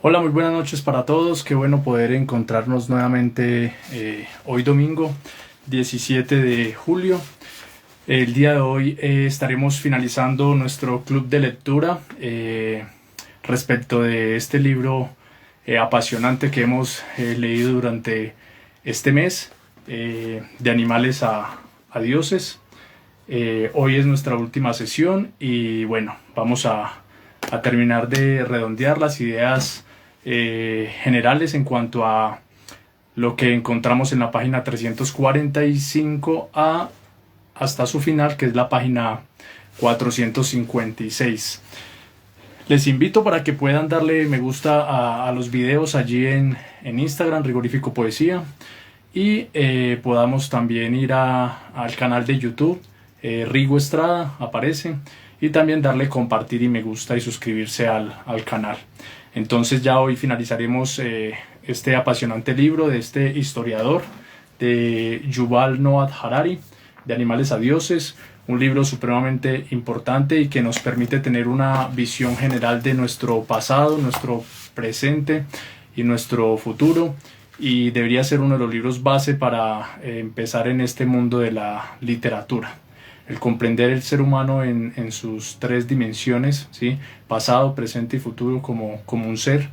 Hola, muy buenas noches para todos. Qué bueno poder encontrarnos nuevamente hoy domingo 17 de julio. El día de hoy estaremos finalizando nuestro club de lectura respecto de este libro apasionante que hemos leído durante este mes, de animales a dioses. Hoy es nuestra última sesión y bueno, vamos a terminar de redondear las ideas generales en cuanto a lo que encontramos en la página 345 hasta su final, que es la página 456. Les invito para que puedan darle me gusta a los videos allí en Instagram, Rigorífico Poesía, y podamos también ir al canal de YouTube, Rigo Estrada aparece, y también darle compartir y me gusta y suscribirse al canal. Entonces ya hoy finalizaremos este apasionante libro de este historiador, de Yuval Noah Harari, de Animales a Dioses, un libro supremamente importante y que nos permite tener una visión general de nuestro pasado, nuestro presente y nuestro futuro, y debería ser uno de los libros base para empezar en este mundo de la literatura. El comprender el ser humano en sus tres dimensiones, ¿sí? Pasado, presente y futuro como un ser,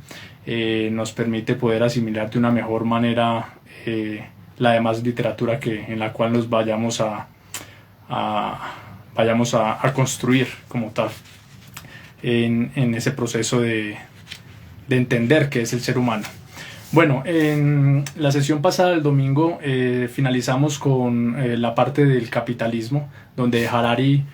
nos permite poder asimilar de una mejor manera la demás literatura en la cual nos vayamos a construir como tal en ese proceso de entender qué es el ser humano. Bueno, en la sesión pasada del domingo finalizamos con la parte del capitalismo, donde Harari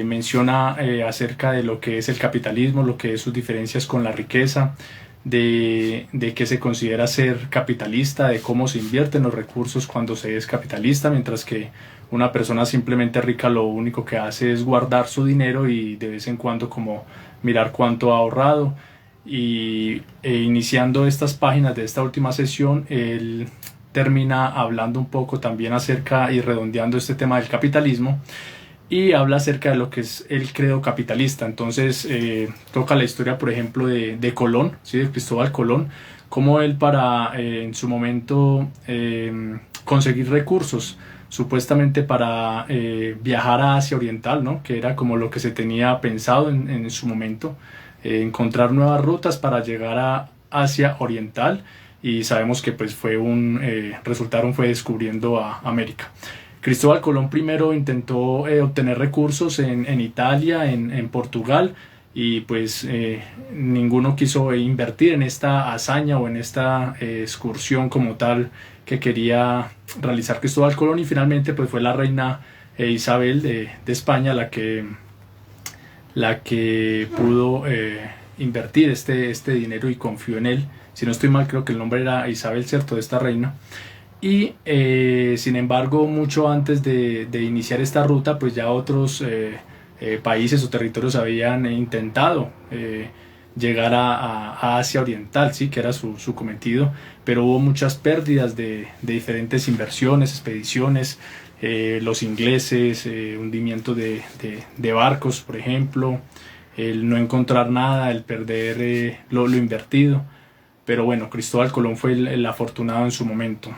menciona acerca de lo que es el capitalismo, lo que es sus diferencias con la riqueza, de qué se considera ser capitalista, de cómo se invierten los recursos cuando se es capitalista, mientras que una persona simplemente rica lo único que hace es guardar su dinero y de vez en cuando como mirar cuánto ha ahorrado. Iniciando estas páginas de esta última sesión, él termina hablando un poco también acerca y redondeando este tema del capitalismo, y habla acerca de lo que es el credo capitalista. Entonces toca la historia, por ejemplo, de Colón, ¿sí? De Cristóbal Colón, cómo él para en su momento conseguir recursos supuestamente para viajar a Asia Oriental, ¿no? Que era como lo que se tenía pensado en su momento, encontrar nuevas rutas para llegar a Asia Oriental, y sabemos que pues resultaron fue descubriendo a América. Cristóbal Colón primero intentó obtener recursos en Italia, en Portugal, y pues ninguno quiso invertir en esta hazaña o en esta excursión como tal que quería realizar Cristóbal Colón, y finalmente pues fue la reina Isabel de España la que pudo invertir este dinero y confió en él. Si no estoy mal, creo que el nombre era Isabel, ¿cierto?, de esta reina. Y sin embargo, mucho antes de iniciar esta ruta, pues ya otros países o territorios habían intentado llegar a Asia Oriental, ¿sí? Que era su cometido, pero hubo muchas pérdidas de diferentes inversiones, expediciones, los ingleses, hundimiento de barcos, por ejemplo, el no encontrar nada, el perder lo invertido. Pero bueno, Cristóbal Colón fue el afortunado en su momento.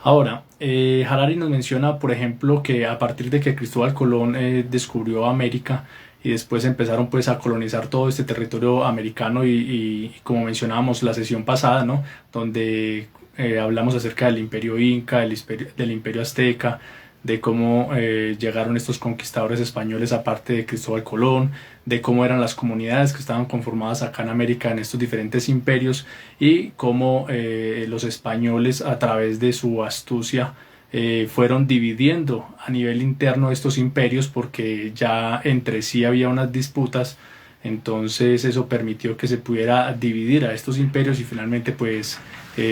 Ahora, Harari nos menciona, por ejemplo, que a partir de que Cristóbal Colón descubrió América y después empezaron pues a colonizar todo este territorio americano, y como mencionábamos la sesión pasada, ¿no? Donde hablamos acerca del imperio inca, del imperio azteca, de cómo llegaron estos conquistadores españoles aparte de Cristóbal Colón, de cómo eran las comunidades que estaban conformadas acá en América en estos diferentes imperios, y cómo los españoles, a través de su astucia, fueron dividiendo a nivel interno estos imperios, porque ya entre sí había unas disputas. Entonces eso permitió que se pudiera dividir a estos imperios y finalmente pues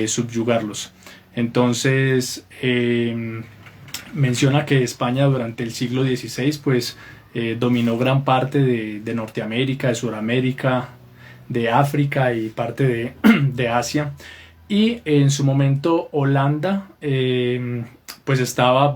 subyugarlos. Entonces menciona que España durante el siglo XVI pues dominó gran parte de Norteamérica, de Sudamérica, de África y parte de Asia, y en su momento Holanda pues estaba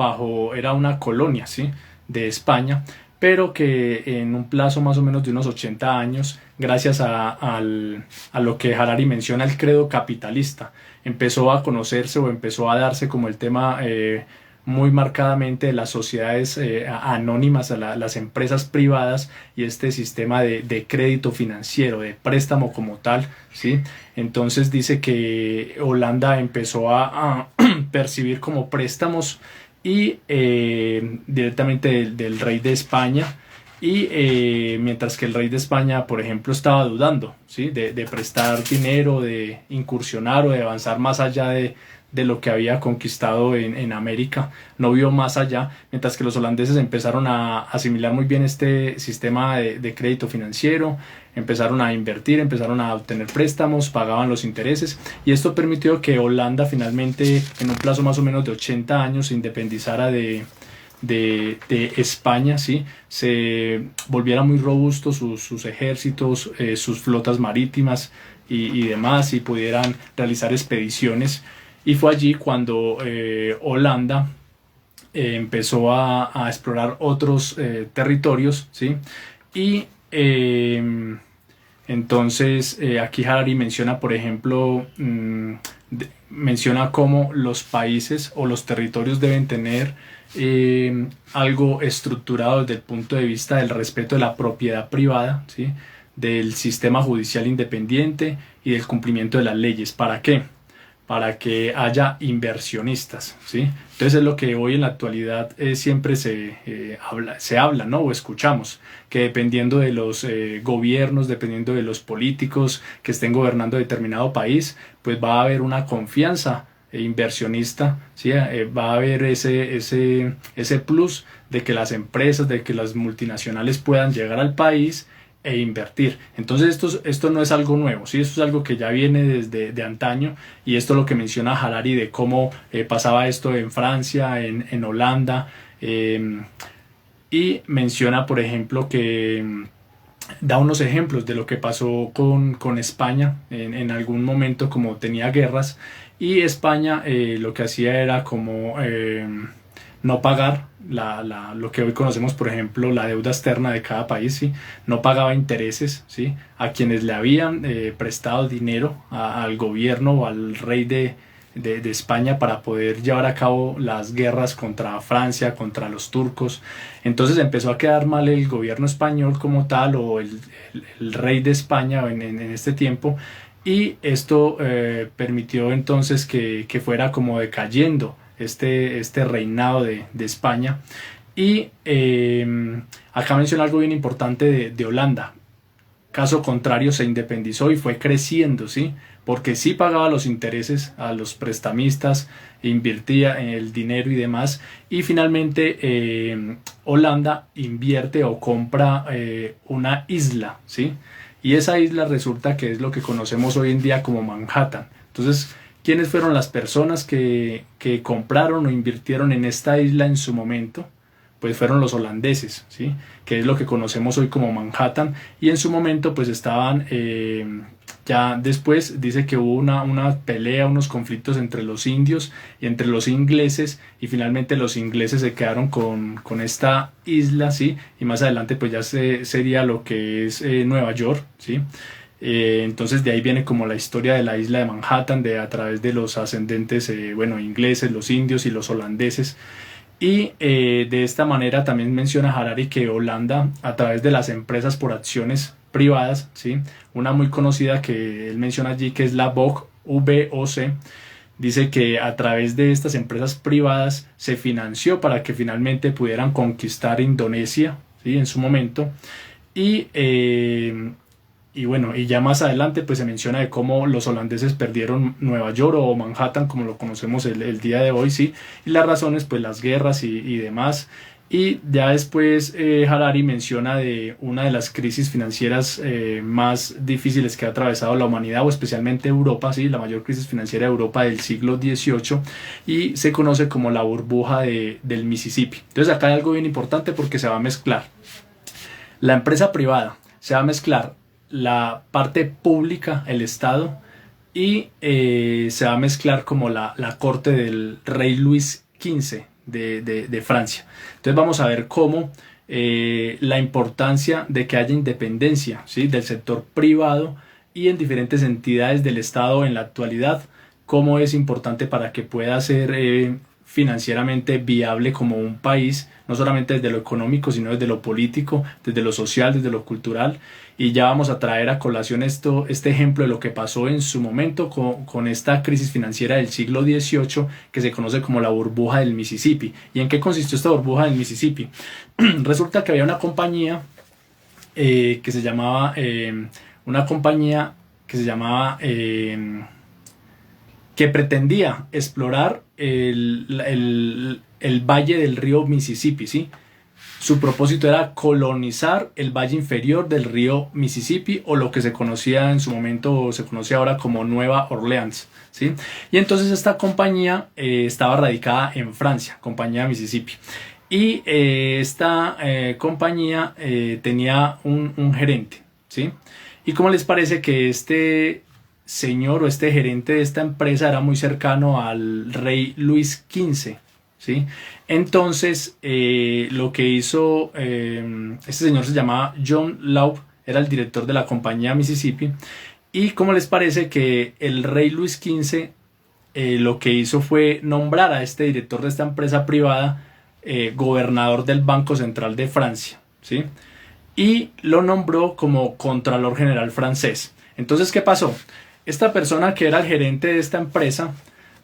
era una colonia, ¿sí?, de España, pero que en un plazo más o menos de unos 80 años, gracias a lo que Harari menciona, el credo capitalista, empezó a conocerse o empezó a darse como el tema muy marcadamente de las sociedades anónimas, las empresas privadas y este sistema de crédito financiero, de préstamo como tal, ¿sí? Entonces dice que Holanda empezó a percibir como préstamos y directamente del rey de España, y mientras que el rey de España, por ejemplo, estaba dudando, ¿sí? de prestar dinero, de incursionar o de avanzar más allá de lo que había conquistado en América, no vio más allá, mientras que los holandeses empezaron a asimilar muy bien este sistema de crédito financiero, empezaron a invertir, empezaron a obtener préstamos, pagaban los intereses, y esto permitió que Holanda finalmente, en un plazo más o menos de 80 años, se independizara de España, ¿sí? Se volviera muy robusto sus ejércitos, sus flotas marítimas y demás, y pudieran realizar expediciones. Y fue allí cuando Holanda empezó a explorar otros territorios, ¿sí? Y entonces aquí Harari menciona, por ejemplo, menciona cómo los países o los territorios deben tener algo estructurado desde el punto de vista del respeto de la propiedad privada, ¿sí? Del sistema judicial independiente y del cumplimiento de las leyes. ¿Para qué? Para que haya inversionistas, ¿sí? Entonces es lo que hoy en la actualidad siempre se habla, ¿no? O escuchamos, que dependiendo de los gobiernos, dependiendo de los políticos que estén gobernando determinado país, pues va a haber una confianza inversionista, ¿sí? Va a haber ese plus de que las empresas, de que las multinacionales puedan llegar al país e invertir. Entonces esto no es algo nuevo, ¿sí? Esto es algo que ya viene desde de antaño, y esto es lo que menciona Harari de cómo pasaba esto en Francia, en Holanda, y menciona, por ejemplo, que da unos ejemplos de lo que pasó con España en algún momento, como tenía guerras, y España lo que hacía era como no pagar lo que hoy conocemos, por ejemplo, la deuda externa de cada país, ¿sí? No pagaba intereses, ¿sí? A quienes le habían prestado dinero al gobierno o al rey de España para poder llevar a cabo las guerras contra Francia, contra los turcos. Entonces empezó a quedar mal el gobierno español como tal, o el rey de España en este tiempo, y esto permitió entonces que fuera como decayendo este reinado de España. Y acá menciona algo bien importante de Holanda. Caso contrario, se independizó y fue creciendo, ¿sí? Porque sí pagaba los intereses a los prestamistas, invertía en el dinero y demás, y finalmente Holanda invierte o compra una isla, ¿sí? Y esa isla resulta que es lo que conocemos hoy en día como Manhattan. Entonces, ¿quiénes fueron las personas que compraron o invirtieron en esta isla en su momento? Pues fueron los holandeses, ¿sí? Que es lo que conocemos hoy como Manhattan, y en su momento pues estaban, ya después dice que hubo una pelea, unos conflictos entre los indios y entre los ingleses, y finalmente los ingleses se quedaron con esta isla, ¿sí? Y más adelante pues ya sería lo que es Nueva York, ¿sí? Entonces de ahí viene como la historia de la isla de Manhattan, a través de los ascendentes ingleses, los indios y los holandeses. Y de esta manera también menciona Harari que Holanda, a través de las empresas por acciones privadas, ¿sí? Una muy conocida que él menciona allí, que es la VOC, VOC, dice que a través de estas empresas privadas se financió para que finalmente pudieran conquistar Indonesia, ¿sí? En su momento. Y bueno, y ya más adelante pues se menciona de cómo los holandeses perdieron Nueva York o Manhattan como lo conocemos el día de hoy, ¿sí? Y las razones pues las guerras y demás. Y ya después Harari menciona de una de las crisis financieras más difíciles que ha atravesado la humanidad, o especialmente Europa, ¿sí? La mayor crisis financiera de Europa del siglo XVIII, y se conoce como la burbuja del Mississippi. Entonces acá hay algo bien importante porque se va a mezclar la empresa privada, se va a mezclar la parte pública, el Estado, y se va a mezclar como la corte del rey Luis XV de Francia. Entonces vamos a ver cómo la importancia de que haya independencia, ¿sí?, del sector privado y en diferentes entidades del Estado en la actualidad, cómo es importante para que pueda ser financieramente viable como un país, no solamente desde lo económico, sino desde lo político, desde lo social, desde lo cultural. Y ya vamos a traer a colación este ejemplo de lo que pasó en su momento con esta crisis financiera del siglo XVIII, que se conoce como la burbuja del Mississippi. ¿Y en qué consistió esta burbuja del Mississippi? Resulta que había una compañía que se llamaba que pretendía explorar el valle del río Mississippi, ¿sí? Su propósito era colonizar el valle inferior del río Mississippi, o lo que se conocía en su momento, o se conoce ahora como Nueva Orleans, ¿sí? Y entonces esta compañía estaba radicada en Francia, compañía Mississippi. Y esta compañía tenía un gerente, ¿sí? ¿Y cómo les parece que este señor o este gerente de esta empresa era muy cercano al rey Luis XV? ¿Sí? Entonces lo que hizo este señor se llamaba John Laub, era el director de la compañía Mississippi. Y cómo les parece que el rey Luis XV lo que hizo fue nombrar a este director de esta empresa privada gobernador del Banco Central de Francia, ¿sí? Y lo nombró como Contralor General francés. Entonces, ¿qué pasó? Esta persona, que era el gerente de esta empresa,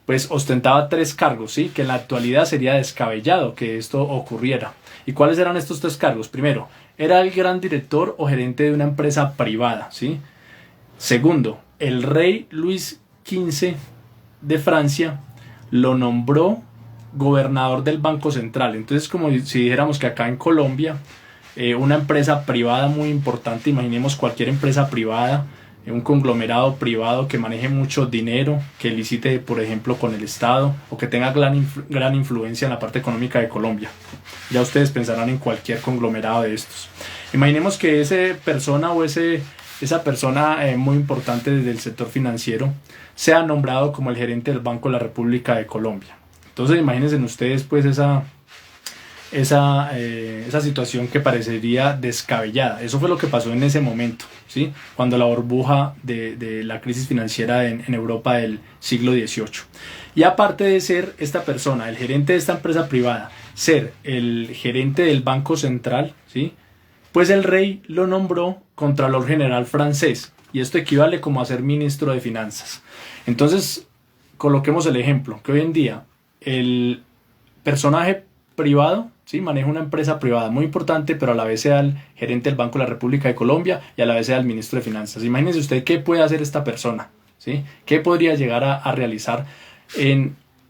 pues ostentaba 3 cargos, ¿sí?, que en la actualidad sería descabellado que esto ocurriera. ¿Y cuáles eran estos 3 cargos? Primero, era el gran director o gerente de una empresa privada, ¿sí? Segundo, el rey Luis XV de Francia lo nombró gobernador del Banco Central. Entonces, como si dijéramos que acá en Colombia una empresa privada muy importante, imaginemos cualquier empresa privada, un conglomerado privado que maneje mucho dinero, que licite por ejemplo con el Estado, o que tenga gran influencia en la parte económica de Colombia. Ya ustedes pensarán en cualquier conglomerado de estos. Imaginemos que esa persona muy importante desde el sector financiero sea nombrado como el gerente del Banco de la República de Colombia. Entonces imagínense ustedes pues esa situación que parecería descabellada. Eso fue lo que pasó en ese momento, ¿sí?, cuando la burbuja de la crisis financiera en Europa del siglo XVIII. Y aparte de ser esta persona, el gerente de esta empresa privada, ser el gerente del Banco Central, ¿sí?, pues el rey lo nombró Contralor General francés, y esto equivale como a ser ministro de Finanzas. Entonces, coloquemos el ejemplo, que hoy en día el personaje privado, ¿sí?, maneja una empresa privada muy importante, pero a la vez sea el gerente del Banco de la República de Colombia y a la vez sea el ministro de Finanzas. Imagínense usted qué puede hacer esta persona, ¿sí?, qué podría llegar a realizar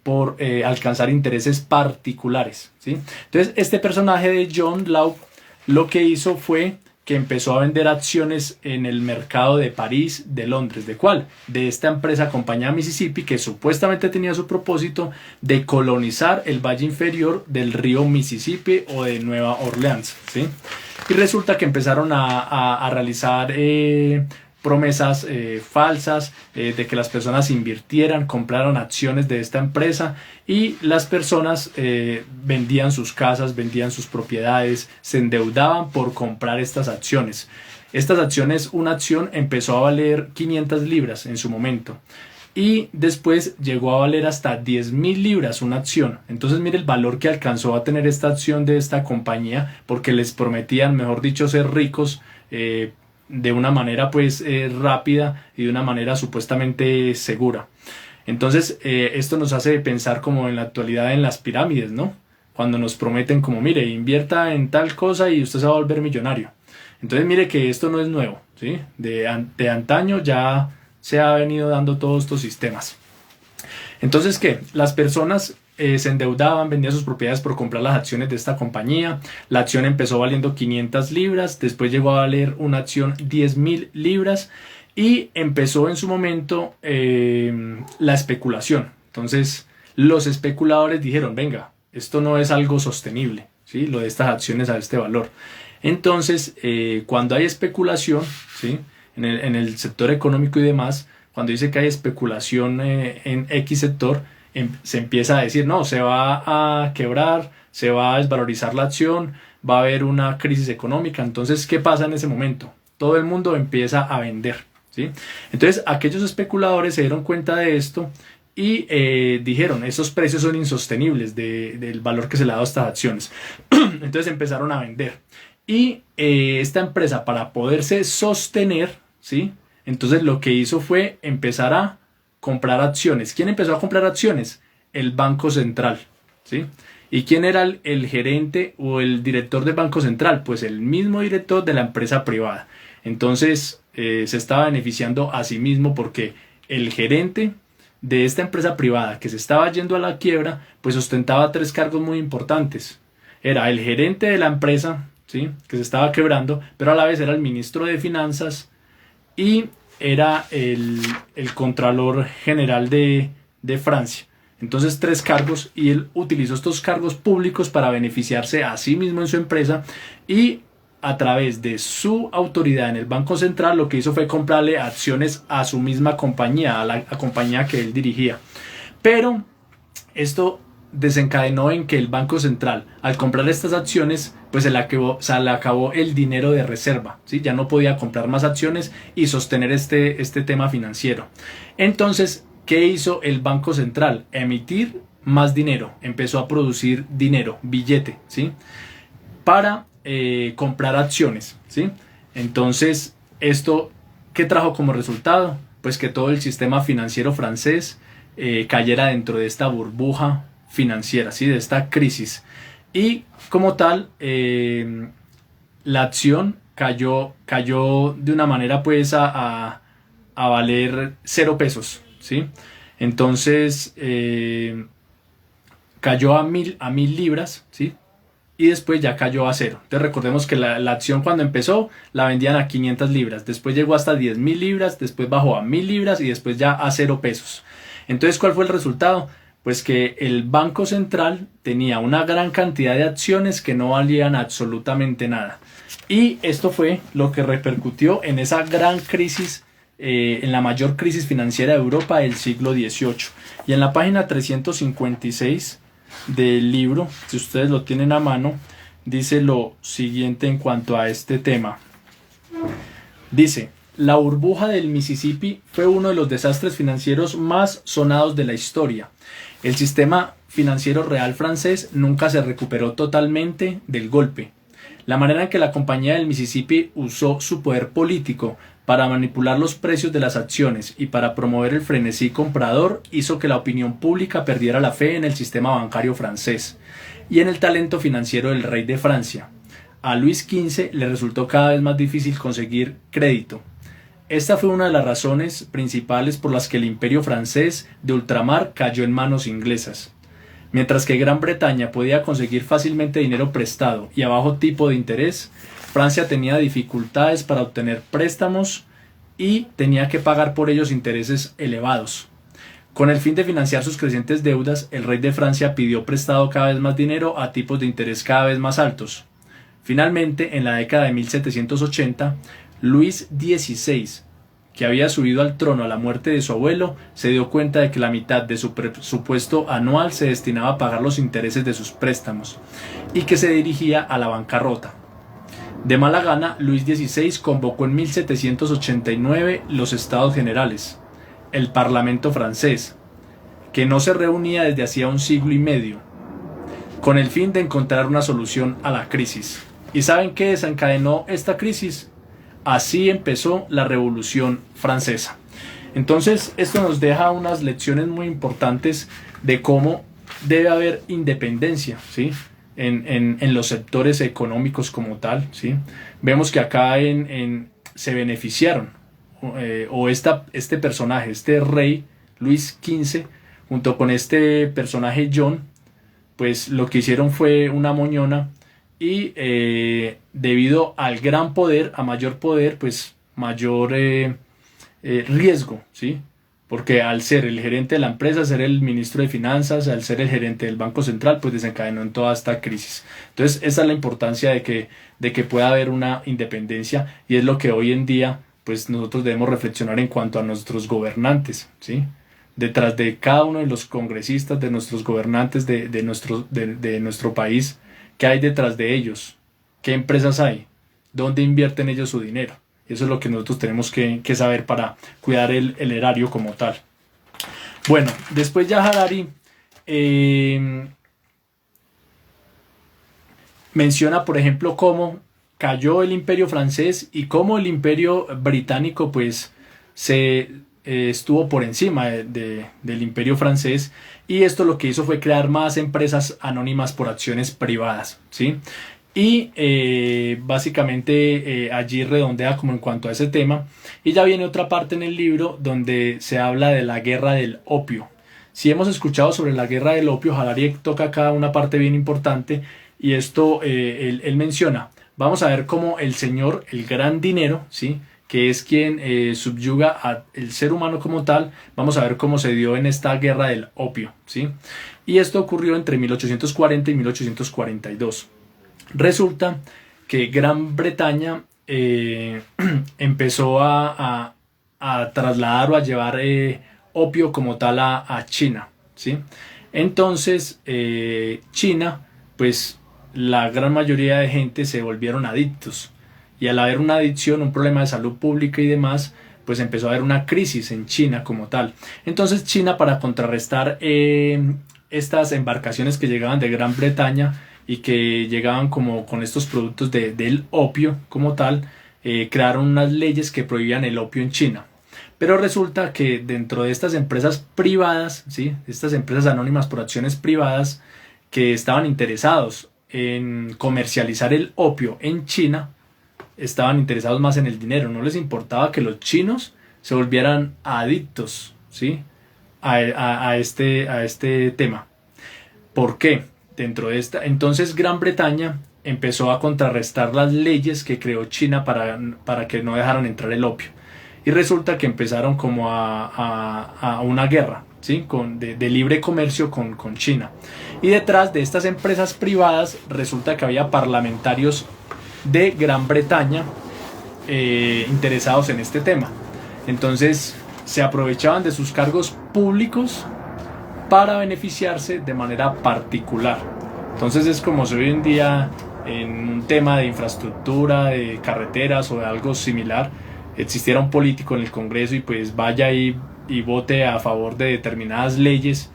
por alcanzar intereses particulares, ¿sí? Entonces, este personaje de John Laub lo que hizo fue que empezó a vender acciones en el mercado de París, de Londres. ¿De cuál? De esta empresa compañía Mississippi, que supuestamente tenía su propósito de colonizar el valle inferior del río Mississippi o de Nueva Orleans, ¿sí? Y resulta que empezaron a realizar promesas falsas de que las personas invirtieran, compraran acciones de esta empresa, y las personas vendían sus casas, vendían sus propiedades, se endeudaban por comprar estas acciones. Estas acciones, una acción empezó a valer 500 libras en su momento, y después llegó a valer hasta 10.000 libras una acción. Entonces mire el valor que alcanzó a tener esta acción de esta compañía, porque les prometían, mejor dicho, ser ricos de una manera pues rápida y de una manera supuestamente segura. Entonces esto nos hace pensar como en la actualidad en las pirámides, ¿no? Cuando nos prometen como, mire, invierta en tal cosa y usted se va a volver millonario. Entonces mire que esto no es nuevo, ¿sí? De antaño ya se ha venido dando todos estos sistemas. Entonces, ¿qué? Las personas se endeudaban, vendían sus propiedades por comprar las acciones de esta compañía. La acción empezó valiendo 500 libras, después llegó a valer una acción 10.000 libras, y empezó en su momento la especulación. Entonces los especuladores dijeron, venga, esto no es algo sostenible, ¿sí?, lo de estas acciones a este valor. Entonces cuando hay especulación, ¿sí?, en el sector económico y demás, cuando dice que hay especulación en X sector, se empieza a decir, no, se va a quebrar, se va a desvalorizar la acción, va a haber una crisis económica. Entonces, ¿qué pasa en ese momento? Todo el mundo empieza a vender, ¿sí? Entonces, aquellos especuladores se dieron cuenta de esto y dijeron, esos precios son insostenibles del valor que se le ha dado a estas acciones. Entonces empezaron a vender. Y esta empresa, para poderse sostener, ¿sí? Entonces lo que hizo fue empezar a comprar acciones. ¿Quién empezó a comprar acciones? El Banco Central, ¿sí? ¿Y quién era el gerente o el director del Banco Central? Pues el mismo director de la empresa privada. Entonces se estaba beneficiando a sí mismo porque el gerente de esta empresa privada que se estaba yendo a la quiebra, pues ostentaba tres cargos muy importantes. Era el gerente de la empresa, ¿sí? Que se estaba quebrando, pero a la vez era el ministro de Finanzas y era el Contralor General de Francia. Entonces, tres cargos, y él utilizó estos cargos públicos para beneficiarse a sí mismo en su empresa, y a través de su autoridad en el Banco Central lo que hizo fue comprarle acciones a su misma compañía, a la compañía que él dirigía. Pero esto desencadenó en que el Banco Central, al comprar estas acciones, pues se le acabó el dinero de reserva, ¿sí? Ya no podía comprar más acciones y sostener este tema financiero. Entonces, ¿qué hizo el Banco Central? Emitir más dinero, empezó a producir dinero, billete, ¿sí? Para comprar acciones, ¿sí? Entonces, ¿esto qué trajo como resultado? Pues que todo el sistema financiero francés cayera dentro de esta burbuja financiera, ¿sí? De esta crisis. Y como tal, la acción cayó de una manera pues a valer 0 pesos, ¿sí? Entonces cayó a 1000 libras, ¿sí? Y después ya cayó a 0. Entonces recordemos que la acción cuando empezó la vendían a 500 libras, después llegó hasta 10.000 libras, después bajó a 1000 libras y después ya a 0 pesos. Entonces, ¿cuál fue el resultado? Pues que el Banco Central tenía una gran cantidad de acciones que no valían absolutamente nada. Y esto fue lo que repercutió en esa gran crisis, en la mayor crisis financiera de Europa del siglo XVIII. Y en la página 356 del libro, si ustedes lo tienen a mano, dice lo siguiente en cuanto a este tema. Dice: la burbuja del Mississippi fue uno de los desastres financieros más sonados de la historia. El sistema financiero real francés nunca se recuperó totalmente del golpe. La manera en que la compañía del Mississippi usó su poder político para manipular los precios de las acciones y para promover el frenesí comprador hizo que la opinión pública perdiera la fe en el sistema bancario francés y en el talento financiero del rey de Francia. A Luis XV le resultó cada vez más difícil conseguir crédito. Esta fue una de las razones principales por las que el imperio francés de ultramar cayó en manos inglesas. Mientras que Gran Bretaña podía conseguir fácilmente dinero prestado y a bajo tipo de interés, Francia tenía dificultades para obtener préstamos y tenía que pagar por ellos intereses elevados. Con el fin de financiar sus crecientes deudas, el rey de Francia pidió prestado cada vez más dinero a tipos de interés cada vez más altos. Finalmente, en la década de 1780, Luis XVI, que había subido al trono a la muerte de su abuelo, se dio cuenta de que la mitad de su presupuesto anual se destinaba a pagar los intereses de sus préstamos y que se dirigía a la bancarrota. De mala gana, Luis XVI convocó en 1789 los Estados Generales, el Parlamento francés, que no se reunía desde hacía un siglo y medio, con el fin de encontrar una solución a la crisis. ¿Y saben qué desencadenó esta crisis? Así empezó la Revolución Francesa. Entonces, esto nos deja unas lecciones muy importantes de cómo debe haber independencia, ¿sí? En los sectores económicos como tal, ¿sí? Vemos que acá se beneficiaron, este personaje, este rey Luis XV, junto con este personaje John, pues lo que hicieron fue una moñona. Y debido al gran poder, a mayor poder, pues mayor riesgo, ¿sí? Porque al ser el gerente de la empresa, ser el ministro de Finanzas, al ser el gerente del Banco Central, pues desencadenó en toda esta crisis. Entonces, esa es la importancia de que pueda haber una independencia, y es lo que hoy en día, pues nosotros debemos reflexionar en cuanto a nuestros gobernantes, ¿sí? Detrás de cada uno de los congresistas, de nuestros gobernantes de nuestro país, ¿qué hay detrás de ellos? ¿Qué empresas hay? ¿Dónde invierten ellos su dinero? Eso es lo que nosotros tenemos que saber para cuidar el erario como tal. Bueno, después ya Harari menciona, por ejemplo, cómo cayó el imperio francés y cómo el imperio británico pues estuvo por encima del imperio francés, y esto lo que hizo fue crear más empresas anónimas por acciones privadas, ¿sí? Y básicamente allí redondea como en cuanto a ese tema, y ya viene otra parte en el libro donde se habla de la guerra del opio. Si hemos escuchado sobre la guerra del opio, Harari toca acá una parte bien importante, y esto él menciona, vamos a ver cómo el señor, el gran dinero, ¿sí?, que es quien subyuga al ser humano como tal, vamos a ver cómo se dio en esta guerra del opio, ¿sí? Y esto ocurrió entre 1840 y 1842. Resulta que Gran Bretaña empezó a trasladar o a llevar opio como tal a China, ¿sí? Entonces China, pues la gran mayoría de gente se volvieron adictos, y al haber una adicción, un problema de salud pública y demás, pues empezó a haber una crisis en China como tal. Entonces China, para contrarrestar estas embarcaciones que llegaban de Gran Bretaña y que llegaban como con estos productos del opio como tal, crearon unas leyes que prohibían el opio en China. Pero resulta que dentro de estas empresas privadas, ¿sí?, estas empresas anónimas por acciones privadas que estaban interesados en comercializar el opio en China, estaban interesados más en el dinero. No les importaba que los chinos se volvieran adictos, ¿sí?, a este tema. ¿Por qué? Entonces Gran Bretaña empezó a contrarrestar las leyes que creó China para que no dejaran entrar el opio, y resulta que empezaron como a una guerra, ¿sí?, de libre comercio con China, y detrás de estas empresas privadas resulta que había parlamentarios de Gran Bretaña interesados en este tema. Entonces se aprovechaban de sus cargos públicos para beneficiarse de manera particular. Entonces es como si hoy en día en un tema de infraestructura, de carreteras o de algo similar, existiera un político en el Congreso y pues vaya y vote a favor de determinadas leyes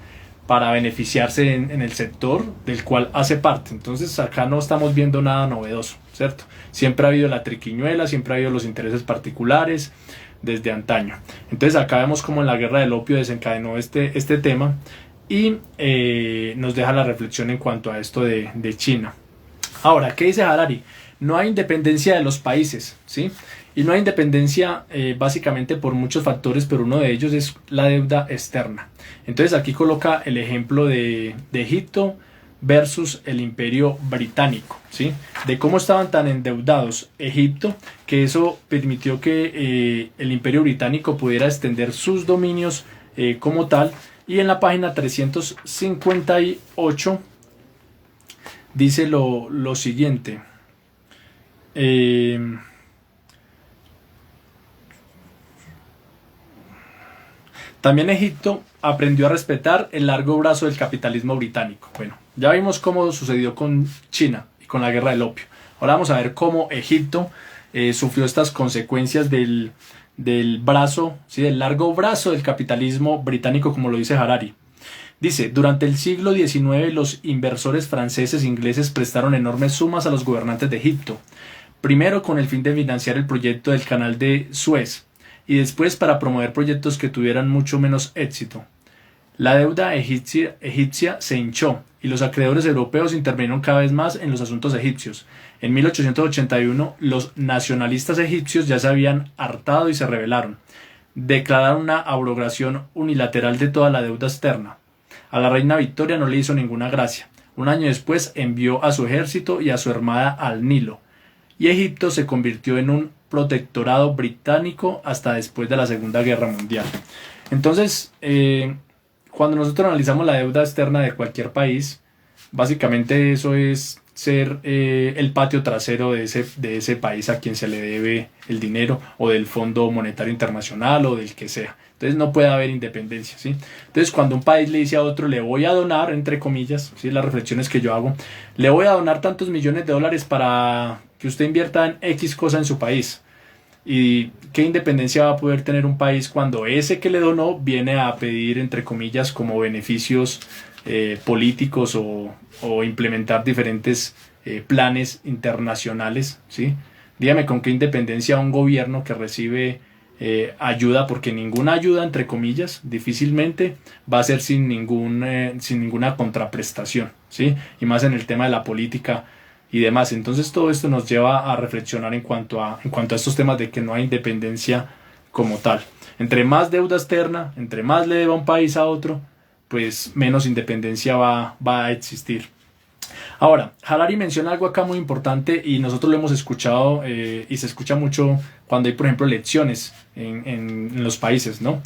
para beneficiarse en el sector del cual hace parte. Entonces acá no estamos viendo nada novedoso, ¿cierto? Siempre ha habido la triquiñuela, siempre ha habido los intereses particulares desde antaño. Entonces acá vemos cómo en la guerra del opio desencadenó este tema, y nos deja la reflexión en cuanto a esto de China. Ahora, ¿qué dice Harari? No hay independencia de los países, ¿sí? Y no hay independencia básicamente por muchos factores, pero uno de ellos es la deuda externa. Entonces aquí coloca el ejemplo de Egipto versus el imperio británico, ¿sí?, de cómo estaban tan endeudados Egipto, que eso permitió que el imperio británico pudiera extender sus dominios como tal. Y en la página 358 dice lo siguiente. También Egipto aprendió a respetar el largo brazo del capitalismo británico. Bueno, ya vimos cómo sucedió con China y con la guerra del opio. Ahora vamos a ver cómo Egipto sufrió estas consecuencias del brazo, ¿sí?, del largo brazo del capitalismo británico, como lo dice Harari. Dice, durante el siglo XIX los inversores franceses e ingleses prestaron enormes sumas a los gobernantes de Egipto, primero con el fin de financiar el proyecto del canal de Suez, y después para promover proyectos que tuvieran mucho menos éxito. La deuda egipcia se hinchó y los acreedores europeos intervinieron cada vez más en los asuntos egipcios. En 1881 los nacionalistas egipcios ya se habían hartado y se rebelaron. Declararon una abrogación unilateral de toda la deuda externa. A la reina Victoria no le hizo ninguna gracia. Un año después envió a su ejército y a su armada al Nilo, y Egipto se convirtió en un protectorado británico hasta después de la Segunda Guerra Mundial. Entonces, cuando nosotros analizamos la deuda externa de cualquier país, básicamente eso es ser el patio trasero de ese país a quien se le debe el dinero, o del Fondo Monetario Internacional, o del que sea. Entonces no puede haber independencia, ¿sí? Entonces cuando un país le dice a otro, le voy a donar, entre comillas, ¿sí? Las reflexiones que yo hago, le voy a donar tantos millones de dólares para que usted invierta en X cosa en su país. ¿Y qué independencia va a poder tener un país cuando ese que le donó viene a pedir, entre comillas, como beneficios políticos, o implementar diferentes planes internacionales, ¿sí? Dígame con qué independencia un gobierno que recibe ayuda, porque ninguna ayuda, entre comillas, difícilmente va a ser sin ninguna contraprestación, ¿sí? Y más en el tema de la política y demás. Entonces todo esto nos lleva a reflexionar en cuanto a estos temas de que no hay independencia como tal. Entre más deuda externa, entre más le deba un país a otro, pues menos independencia va a existir. Ahora, Harari menciona algo acá muy importante, y nosotros lo hemos escuchado, y se escucha mucho cuando hay, por ejemplo, elecciones en los países, ¿no?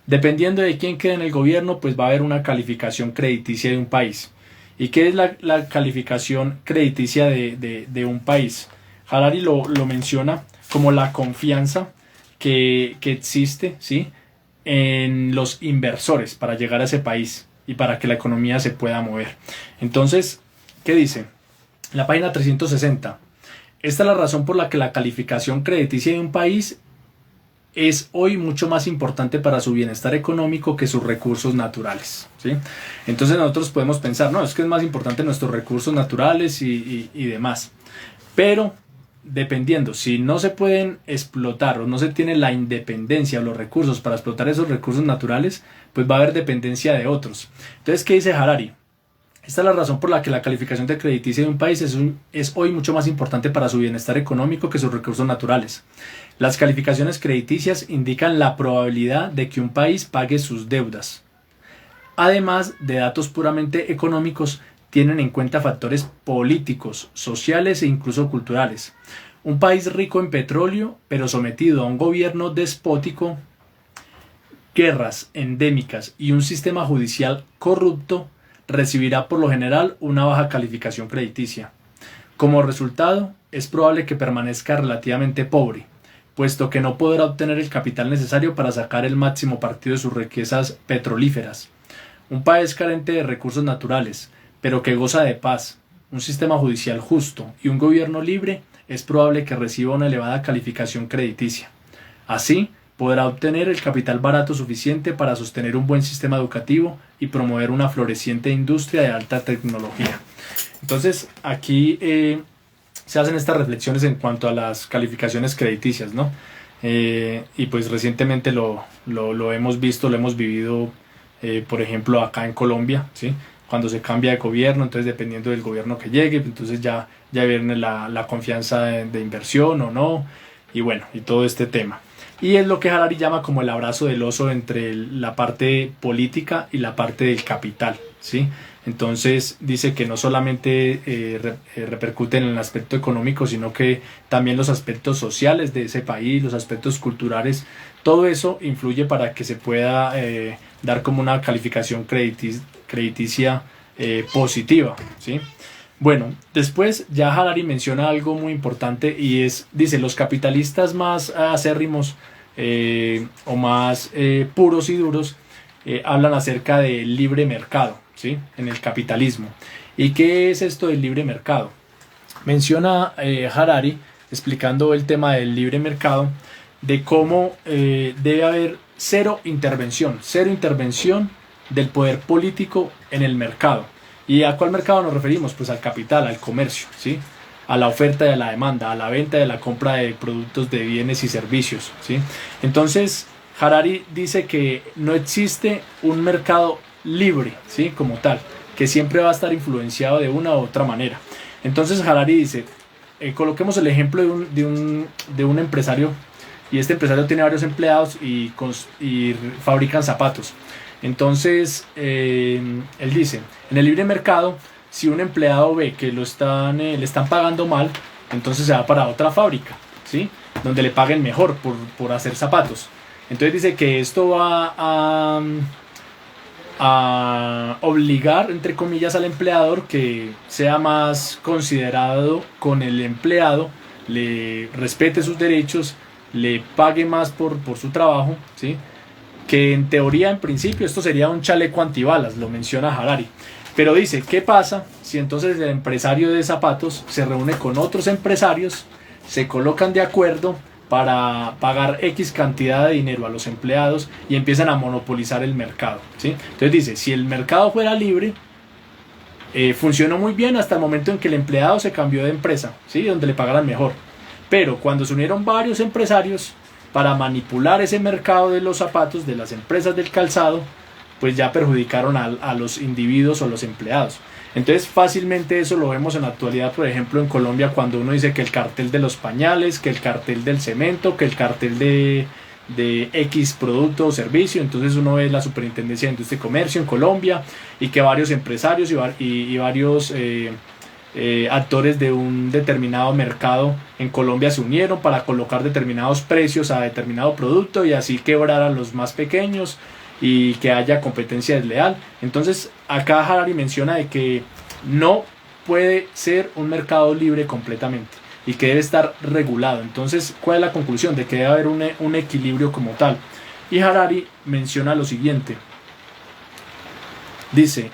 Dependiendo de quién quede en el gobierno, pues va a haber una calificación crediticia de un país. ¿Y qué es la calificación crediticia de un país? Harari lo menciona como la confianza que existe, ¿sí?, en los inversores para llegar a ese país y para que la economía se pueda mover. Entonces, ¿qué dice? La página 360. Esta es la razón por la que la calificación crediticia de un país es hoy mucho más importante para su bienestar económico que sus recursos naturales, ¿sí? Entonces nosotros podemos pensar, no, es que es más importante nuestros recursos naturales y demás. Pero dependiendo, si no se pueden explotar o no se tiene la independencia o los recursos para explotar esos recursos naturales, pues va a haber dependencia de otros. Entonces, ¿qué dice Harari? Esta es la razón por la que la calificación de crediticia de un país es hoy mucho más importante para su bienestar económico que sus recursos naturales. Las calificaciones crediticias indican la probabilidad de que un país pague sus deudas. Además de datos puramente económicos, tienen en cuenta factores políticos, sociales e incluso culturales. Un país rico en petróleo, pero sometido a un gobierno despótico, guerras endémicas y un sistema judicial corrupto, recibirá por lo general una baja calificación crediticia. Como resultado, es probable que permanezca relativamente pobre, puesto que no podrá obtener el capital necesario para sacar el máximo partido de sus riquezas petrolíferas. Un país carente de recursos naturales, pero que goza de paz, un sistema judicial justo y un gobierno libre, es probable que reciba una elevada calificación crediticia. Así, podrá obtener el capital barato suficiente para sostener un buen sistema educativo y promover una floreciente industria de alta tecnología. Entonces, aquí se hacen estas reflexiones en cuanto a las calificaciones crediticias, ¿no? Y pues recientemente lo hemos visto, lo hemos vivido, por ejemplo, acá en Colombia, ¿sí? Cuando se cambia de gobierno, entonces dependiendo del gobierno que llegue, entonces ya viene la confianza de inversión o no, y bueno, y todo este tema. Y es lo que Harari llama como el abrazo del oso entre la parte política y la parte del capital, ¿sí? Entonces dice que no solamente repercute en el aspecto económico, sino que también los aspectos sociales de ese país, los aspectos culturales, todo eso influye para que se pueda dar como una calificación crediticia positiva, ¿sí? Bueno, después ya Harari menciona algo muy importante, y dice, los capitalistas más acérrimos o más puros y duros hablan acerca del libre mercado, ¿sí?, en el capitalismo. ¿Y qué es esto del libre mercado? Menciona Harari, explicando el tema del libre mercado, de cómo debe haber cero intervención del poder político en el mercado. ¿Y a cuál mercado nos referimos? Pues al capital, al comercio, ¿sí?, a la oferta y a la demanda, a la venta y a la compra de productos, de bienes y servicios, ¿sí? Entonces, Harari dice que no existe un mercado libre, ¿sí?, como tal, que siempre va a estar influenciado de una u otra manera. Entonces Harari dice, coloquemos el ejemplo de un empresario, y este empresario tiene varios empleados y fabrican zapatos. Entonces él dice, en el libre mercado, si un empleado ve que le están pagando mal, entonces se va para otra fábrica, ¿sí?, donde le paguen mejor por hacer zapatos. Entonces dice que esto va a obligar, entre comillas, al empleador que sea más considerado con el empleado, le respete sus derechos, le pague más por su trabajo, ¿sí? Que en teoría, en principio, esto sería un chaleco antibalas, lo menciona Harari. Pero dice, ¿qué pasa si entonces el empresario de zapatos se reúne con otros empresarios, se colocan de acuerdo para pagar X cantidad de dinero a los empleados y empiezan a monopolizar el mercado, ¿sí? Entonces dice, si el mercado fuera libre, funcionó muy bien hasta el momento en que el empleado se cambió de empresa, ¿sí? Donde le pagaran mejor. Pero cuando se unieron varios empresarios para manipular ese mercado de los zapatos, de las empresas del calzado, pues ya perjudicaron a los individuos o los empleados. Entonces fácilmente eso lo vemos en la actualidad, por ejemplo en Colombia, cuando uno dice que el cartel de los pañales, que el cartel del cemento, que el cartel de X producto o servicio. Entonces uno ve la Superintendencia de Industria y Comercio en Colombia y que varios empresarios y varios actores de un determinado mercado en Colombia se unieron para colocar determinados precios a determinado producto y así quebrar a los más pequeños y que haya competencia desleal. Entonces acá Harari menciona de que no puede ser un mercado libre completamente y que debe estar regulado. Entonces, ¿cuál es la conclusión? De que debe haber un equilibrio como tal. Y Harari menciona lo siguiente. Dice,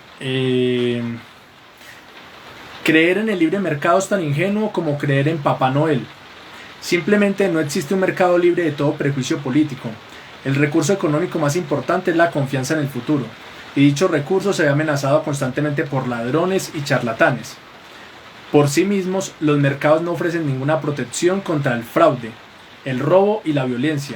creer en el libre mercado es tan ingenuo como creer en Papá Noel. Simplemente no existe un mercado libre de todo prejuicio político. El recurso económico más importante es la confianza en el futuro, y dicho recurso se ve amenazado constantemente por ladrones y charlatanes. Por sí mismos, los mercados no ofrecen ninguna protección contra el fraude, el robo y la violencia.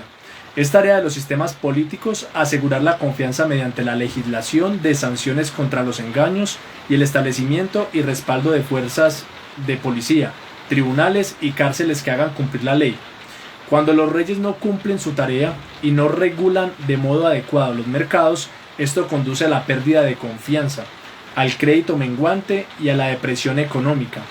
Es tarea de los sistemas políticos asegurar la confianza mediante la legislación de sanciones contra los engaños y el establecimiento y respaldo de fuerzas de policía, tribunales y cárceles que hagan cumplir la ley. Cuando los reyes no cumplen su tarea y no regulan de modo adecuado los mercados, esto conduce a la pérdida de confianza, al crédito menguante y a la depresión económica.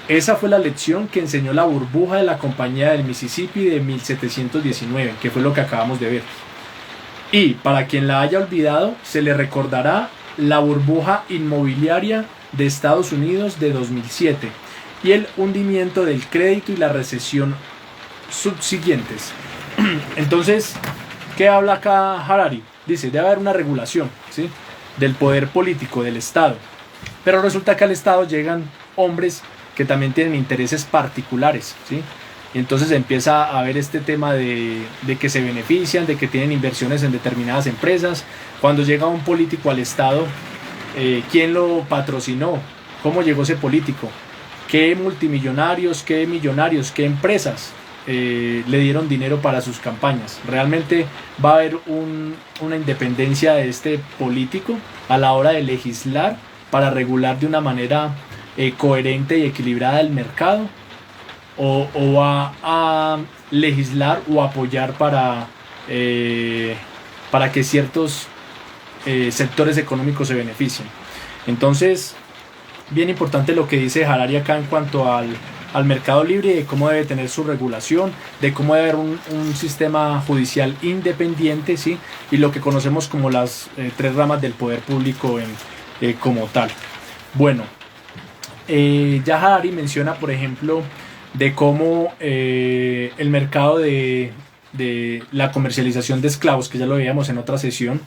Esa fue la lección que enseñó la burbuja de la Compañía del Mississippi de 1719, que fue lo que acabamos de ver. Y, para quien la haya olvidado, se le recordará la burbuja inmobiliaria de Estados Unidos de 2007 y el hundimiento del crédito y la recesión subsiguientes. Entonces, ¿qué habla acá Harari? Dice, debe haber una regulación, ¿sí?, del poder político, del Estado. Pero resulta que al Estado llegan hombres que también tienen intereses particulares, ¿sí? Y entonces empieza a haber este tema de que se benefician, de que tienen inversiones en determinadas empresas. Cuando llega un político al Estado, ¿quién lo patrocinó? ¿Cómo llegó ese político? ¿Qué multimillonarios, qué millonarios, qué empresas le dieron dinero para sus campañas? Realmente va a haber una independencia de este político a la hora de legislar para regular de una manera coherente y equilibrada el mercado, o va a legislar o apoyar para que ciertos sectores económicos se beneficien. Entonces, bien importante lo que dice Harari acá en cuanto al mercado libre, de cómo debe tener su regulación, de cómo debe haber un sistema judicial independiente, ¿sí?, y lo que conocemos como las tres ramas del poder público como tal. Bueno, ya Harari menciona, por ejemplo, de cómo el mercado de la comercialización de esclavos, que ya lo veíamos en otra sesión,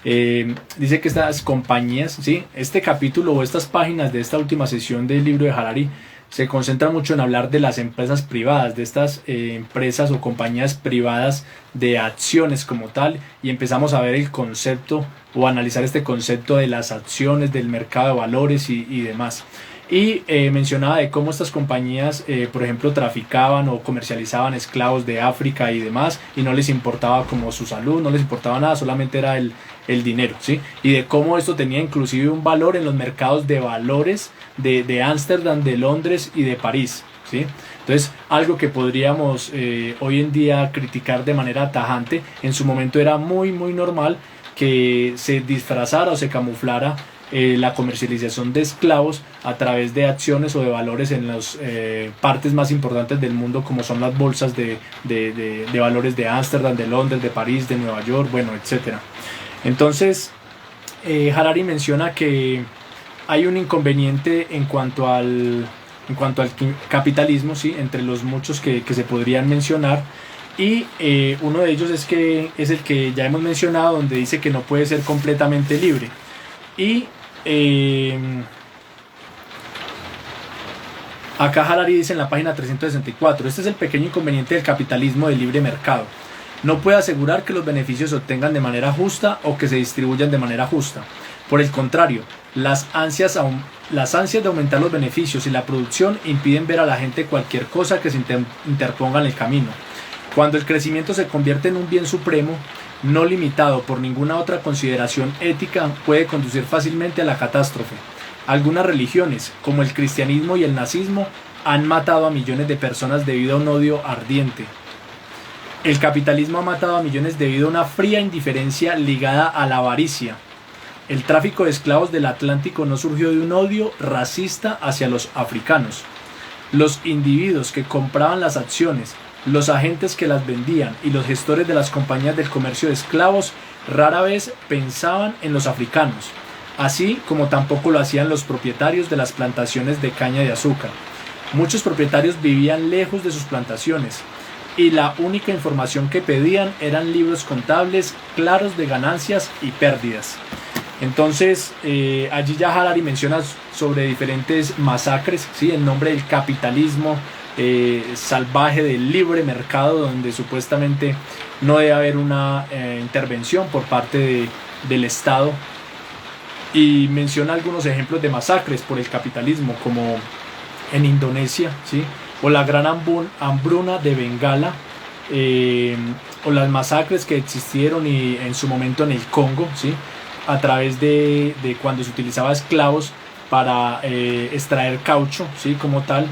dice que estas compañías, ¿sí?, este capítulo o estas páginas de esta última sesión del libro de Harari se concentra mucho en hablar de las empresas privadas, de estas empresas o compañías privadas de acciones como tal, y empezamos a ver el concepto o analizar este concepto de las acciones, del mercado de valores y demás. Y mencionaba de cómo estas compañías, por ejemplo, traficaban o comercializaban esclavos de África y demás, y no les importaba como su salud, no les importaba nada, solamente era el dinero, ¿sí? Y de cómo esto tenía inclusive un valor en los mercados de valores de Ámsterdam, de Londres y de París, ¿sí? Entonces, algo que podríamos hoy en día criticar de manera tajante, en su momento era muy normal que se disfrazara o se camuflara la comercialización de esclavos a través de acciones o de valores en las partes más importantes del mundo, como son las bolsas de valores de Ámsterdam, de Londres, de París, de Nueva York, bueno, etcétera. Entonces, Harari menciona que hay un inconveniente en cuanto al capitalismo, ¿sí? Entre los muchos que se podrían mencionar. Y uno de ellos es el que ya hemos mencionado, donde dice que no puede ser completamente libre. Y acá Harari dice en la página 364, este es el pequeño inconveniente del capitalismo de libre mercado. No puede asegurar que los beneficios se obtengan de manera justa o que se distribuyan de manera justa. Por el contrario, las ansias de aumentar los beneficios y la producción impiden ver a la gente cualquier cosa que se interponga en el camino. Cuando el crecimiento se convierte en un bien supremo, no limitado por ninguna otra consideración ética, puede conducir fácilmente a la catástrofe. Algunas religiones, como el cristianismo y el nazismo, han matado a millones de personas debido a un odio ardiente. El capitalismo ha matado a millones debido a una fría indiferencia ligada a la avaricia. El tráfico de esclavos del Atlántico no surgió de un odio racista hacia los africanos. Los individuos que compraban las acciones, los agentes que las vendían y los gestores de las compañías del comercio de esclavos rara vez pensaban en los africanos, así como tampoco lo hacían los propietarios de las plantaciones de caña de azúcar. Muchos propietarios vivían lejos de sus plantaciones y la única información que pedían eran libros contables claros de ganancias y pérdidas. Entonces allí ya Harari menciona sobre diferentes masacres, ¿sí? En nombre del capitalismo salvaje, del libre mercado, donde supuestamente no debe haber una intervención por parte del Estado, y menciona algunos ejemplos de masacres por el capitalismo, como en Indonesia, ¿sí? O la gran hambruna de Bengala, o las masacres que existieron en su momento en el Congo, ¿sí? A través de cuando se utilizaba esclavos para extraer caucho, ¿sí? Como tal,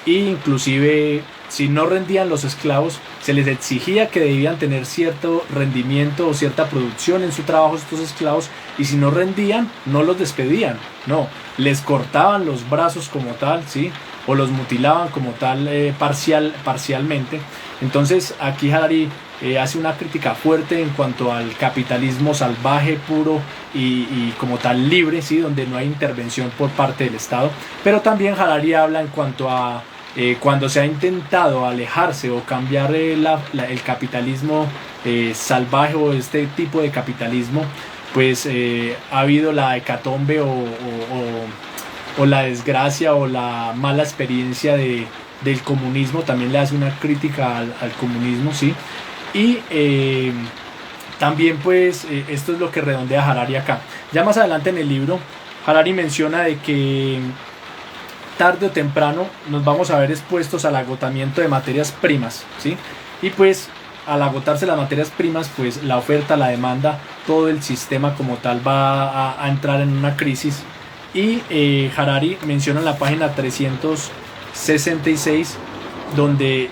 e inclusive si no rendían los esclavos, se les exigía que debían tener cierto rendimiento o cierta producción en su trabajo estos esclavos, y si no rendían, no los despedían, no, les cortaban los brazos como tal, ¿sí? O los mutilaban como tal parcialmente. Entonces aquí Harari hace una crítica fuerte en cuanto al capitalismo salvaje, puro y como tal libre, ¿sí? Donde no hay intervención por parte del Estado. Pero también Harari habla en cuanto a cuando se ha intentado alejarse o cambiar el capitalismo salvaje o este tipo de capitalismo, pues ha habido la hecatombe o la desgracia o la mala experiencia del comunismo. También le hace una crítica al comunismo, ¿sí? Y también pues esto es lo que redondea Harari acá. Ya más adelante en el libro Harari menciona de que tarde o temprano nos vamos a ver expuestos al agotamiento de materias primas, ¿sí? Y pues al agotarse las materias primas, pues la oferta, la demanda, todo el sistema como tal va a entrar en una crisis. Y Harari menciona en la página 366 donde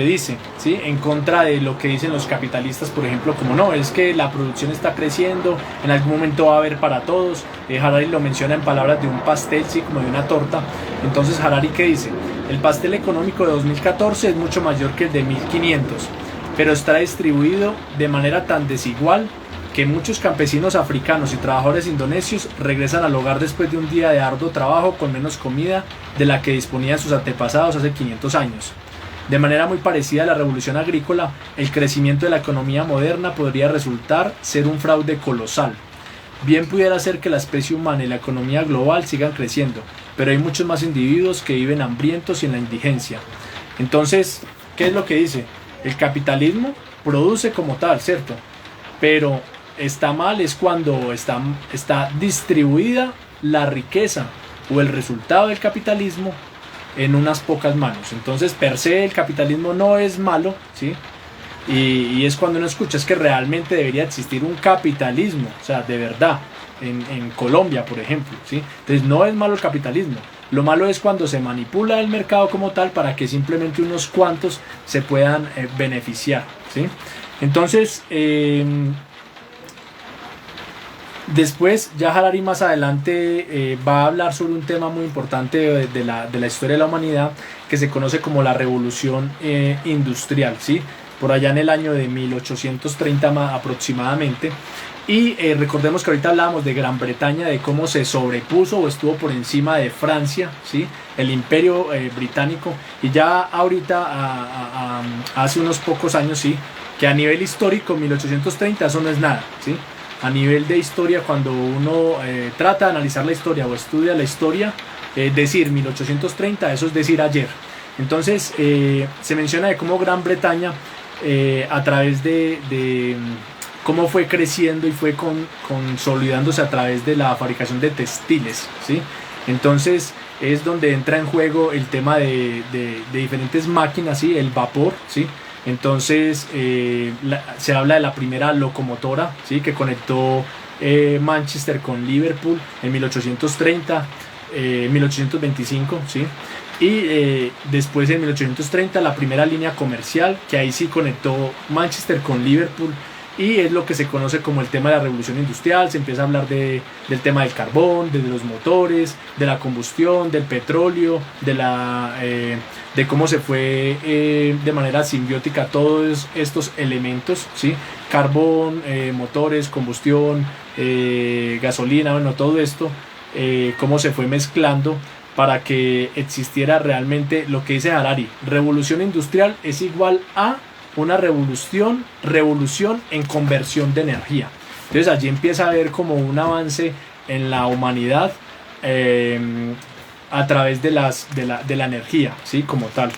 dice, ¿sí? En contra de lo que dicen los capitalistas, por ejemplo, como no, es que la producción está creciendo, en algún momento va a haber para todos. Harari lo menciona en palabras de un pastel, ¿sí? Como de una torta. Entonces Harari, ¿qué dice? El pastel económico de 2014 es mucho mayor que el de 1500, pero está distribuido de manera tan desigual que muchos campesinos africanos y trabajadores indonesios regresan al hogar después de un día de arduo trabajo con menos comida de la que disponían sus antepasados hace 500 años. De manera muy parecida a la revolución agrícola, el crecimiento de la economía moderna podría resultar ser un fraude colosal. Bien pudiera ser que la especie humana y la economía global sigan creciendo, pero hay muchos más individuos que viven hambrientos y en la indigencia. Entonces, ¿qué es lo que dice? El capitalismo produce como tal, ¿cierto? Pero está mal es cuando está distribuida la riqueza o el resultado del capitalismo en unas pocas manos. Entonces, per se, el capitalismo no es malo, ¿sí? Y es cuando uno escucha es que realmente debería existir un capitalismo, o sea, de verdad, en Colombia, por ejemplo, ¿sí? Entonces, no es malo el capitalismo. Lo malo es cuando se manipula el mercado como tal para que simplemente unos cuantos se puedan beneficiar, ¿sí? Entonces, después, ya Harari más adelante va a hablar sobre un tema muy importante de la historia de la humanidad, que se conoce como la revolución industrial, ¿sí? por allá en el año de 1830 aproximadamente. Y recordemos que ahorita hablábamos de Gran Bretaña, de cómo se sobrepuso o estuvo por encima de Francia, ¿sí? El imperio británico. Y ya ahorita, hace unos pocos años, sí, que a nivel histórico 1830 eso no es nada, ¿sí? A nivel de historia, cuando uno trata de analizar la historia o estudia la historia, decir 1830, eso es decir ayer. Entonces se menciona de cómo Gran Bretaña, a través de cómo fue creciendo y fue consolidándose a través de la fabricación de textiles, ¿sí? Entonces es donde entra en juego el tema de diferentes máquinas, ¿sí? El vapor, ¿sí? Entonces se habla de la primera locomotora, ¿sí? Que conectó Manchester con Liverpool en 1830, 1825, ¿sí? Y después en 1830 la primera línea comercial, que ahí sí conectó Manchester con Liverpool, y es lo que se conoce como el tema de la revolución industrial. Se empieza a hablar del tema del carbón, de los motores, de la combustión, del petróleo, de cómo se fue de manera simbiótica todos estos elementos, ¿sí? Carbón, motores, combustión, gasolina, bueno, todo esto, cómo se fue mezclando para que existiera realmente lo que dice Harari: revolución industrial es igual a una revolución en conversión de energía. Entonces allí empieza a haber como un avance en la humanidad a través de la energía, ¿sí? Como tal,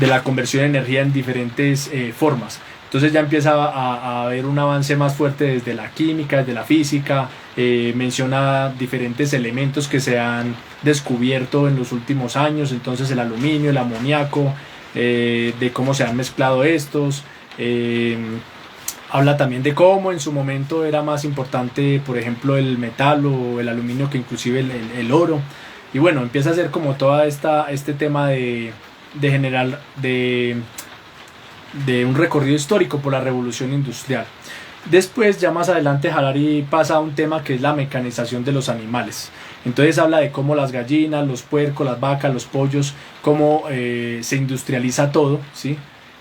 de la conversión de energía en diferentes formas. Entonces ya empieza a haber un avance más fuerte desde la química, desde la física. Menciona diferentes elementos que se han descubierto en los últimos años, entonces el aluminio, el amoníaco, de cómo se han mezclado estos. Habla también de cómo en su momento era más importante, por ejemplo, el metal o el aluminio que inclusive el oro. Y bueno, empieza a hacer como toda este tema de general de un recorrido histórico por la revolución industrial. Después, ya más adelante, Harari pasa a un tema que es la mecanización de los animales. Entonces habla de cómo las gallinas, los puercos, las vacas, los pollos, cómo se industrializa todo, ¿sí?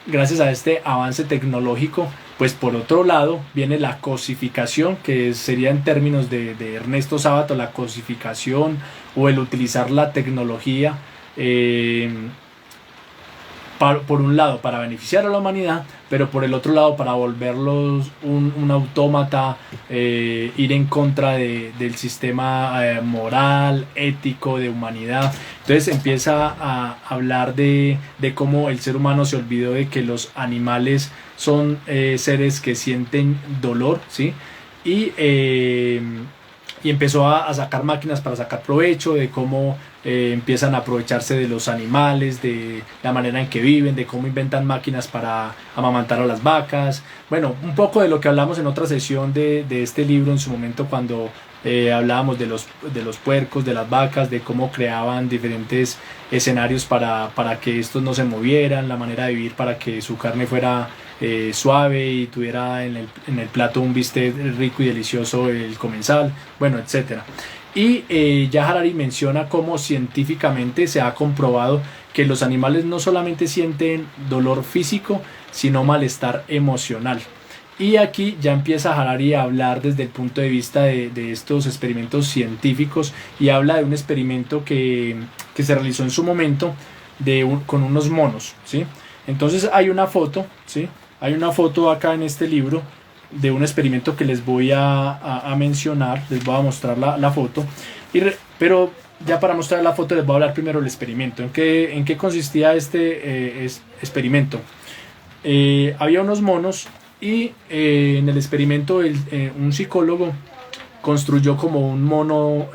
Gracias a este avance tecnológico. Pues por otro lado viene la cosificación, que sería en términos de Ernesto Sábato, la cosificación o el utilizar la tecnología por un lado para beneficiar a la humanidad, pero por el otro lado para volverlos un autómata, ir en contra del sistema moral, ético, de humanidad. Entonces empieza a hablar de cómo el ser humano se olvidó de que los animales son seres que sienten dolor, ¿sí? Y empezó a sacar máquinas para sacar provecho, de cómo empiezan a aprovecharse de los animales, de la manera en que viven, de cómo inventan máquinas para amamantar a las vacas. Bueno, un poco de lo que hablamos en otra sesión de este libro en su momento, cuando hablábamos de los puercos, de las vacas, de cómo creaban diferentes escenarios para que estos no se movieran, la manera de vivir para que su carne fuera suave y tuviera en el plato un bistec rico y delicioso, el comensal, bueno, etcétera. Y ya Harari menciona cómo científicamente se ha comprobado que los animales no solamente sienten dolor físico, sino malestar emocional. Y aquí ya empieza Harari a hablar desde el punto de vista de estos experimentos científicos, y habla de un experimento que se realizó en su momento con unos monos, ¿sí? Entonces hay una foto, ¿sí? Hay una foto acá en este libro de un experimento que les voy a mencionar. Les voy a mostrar la foto, pero ya para mostrar la foto les voy a hablar primero del experimento. ¿En qué consistía este experimento? Había unos monos y en el experimento un psicólogo construyó como un mono,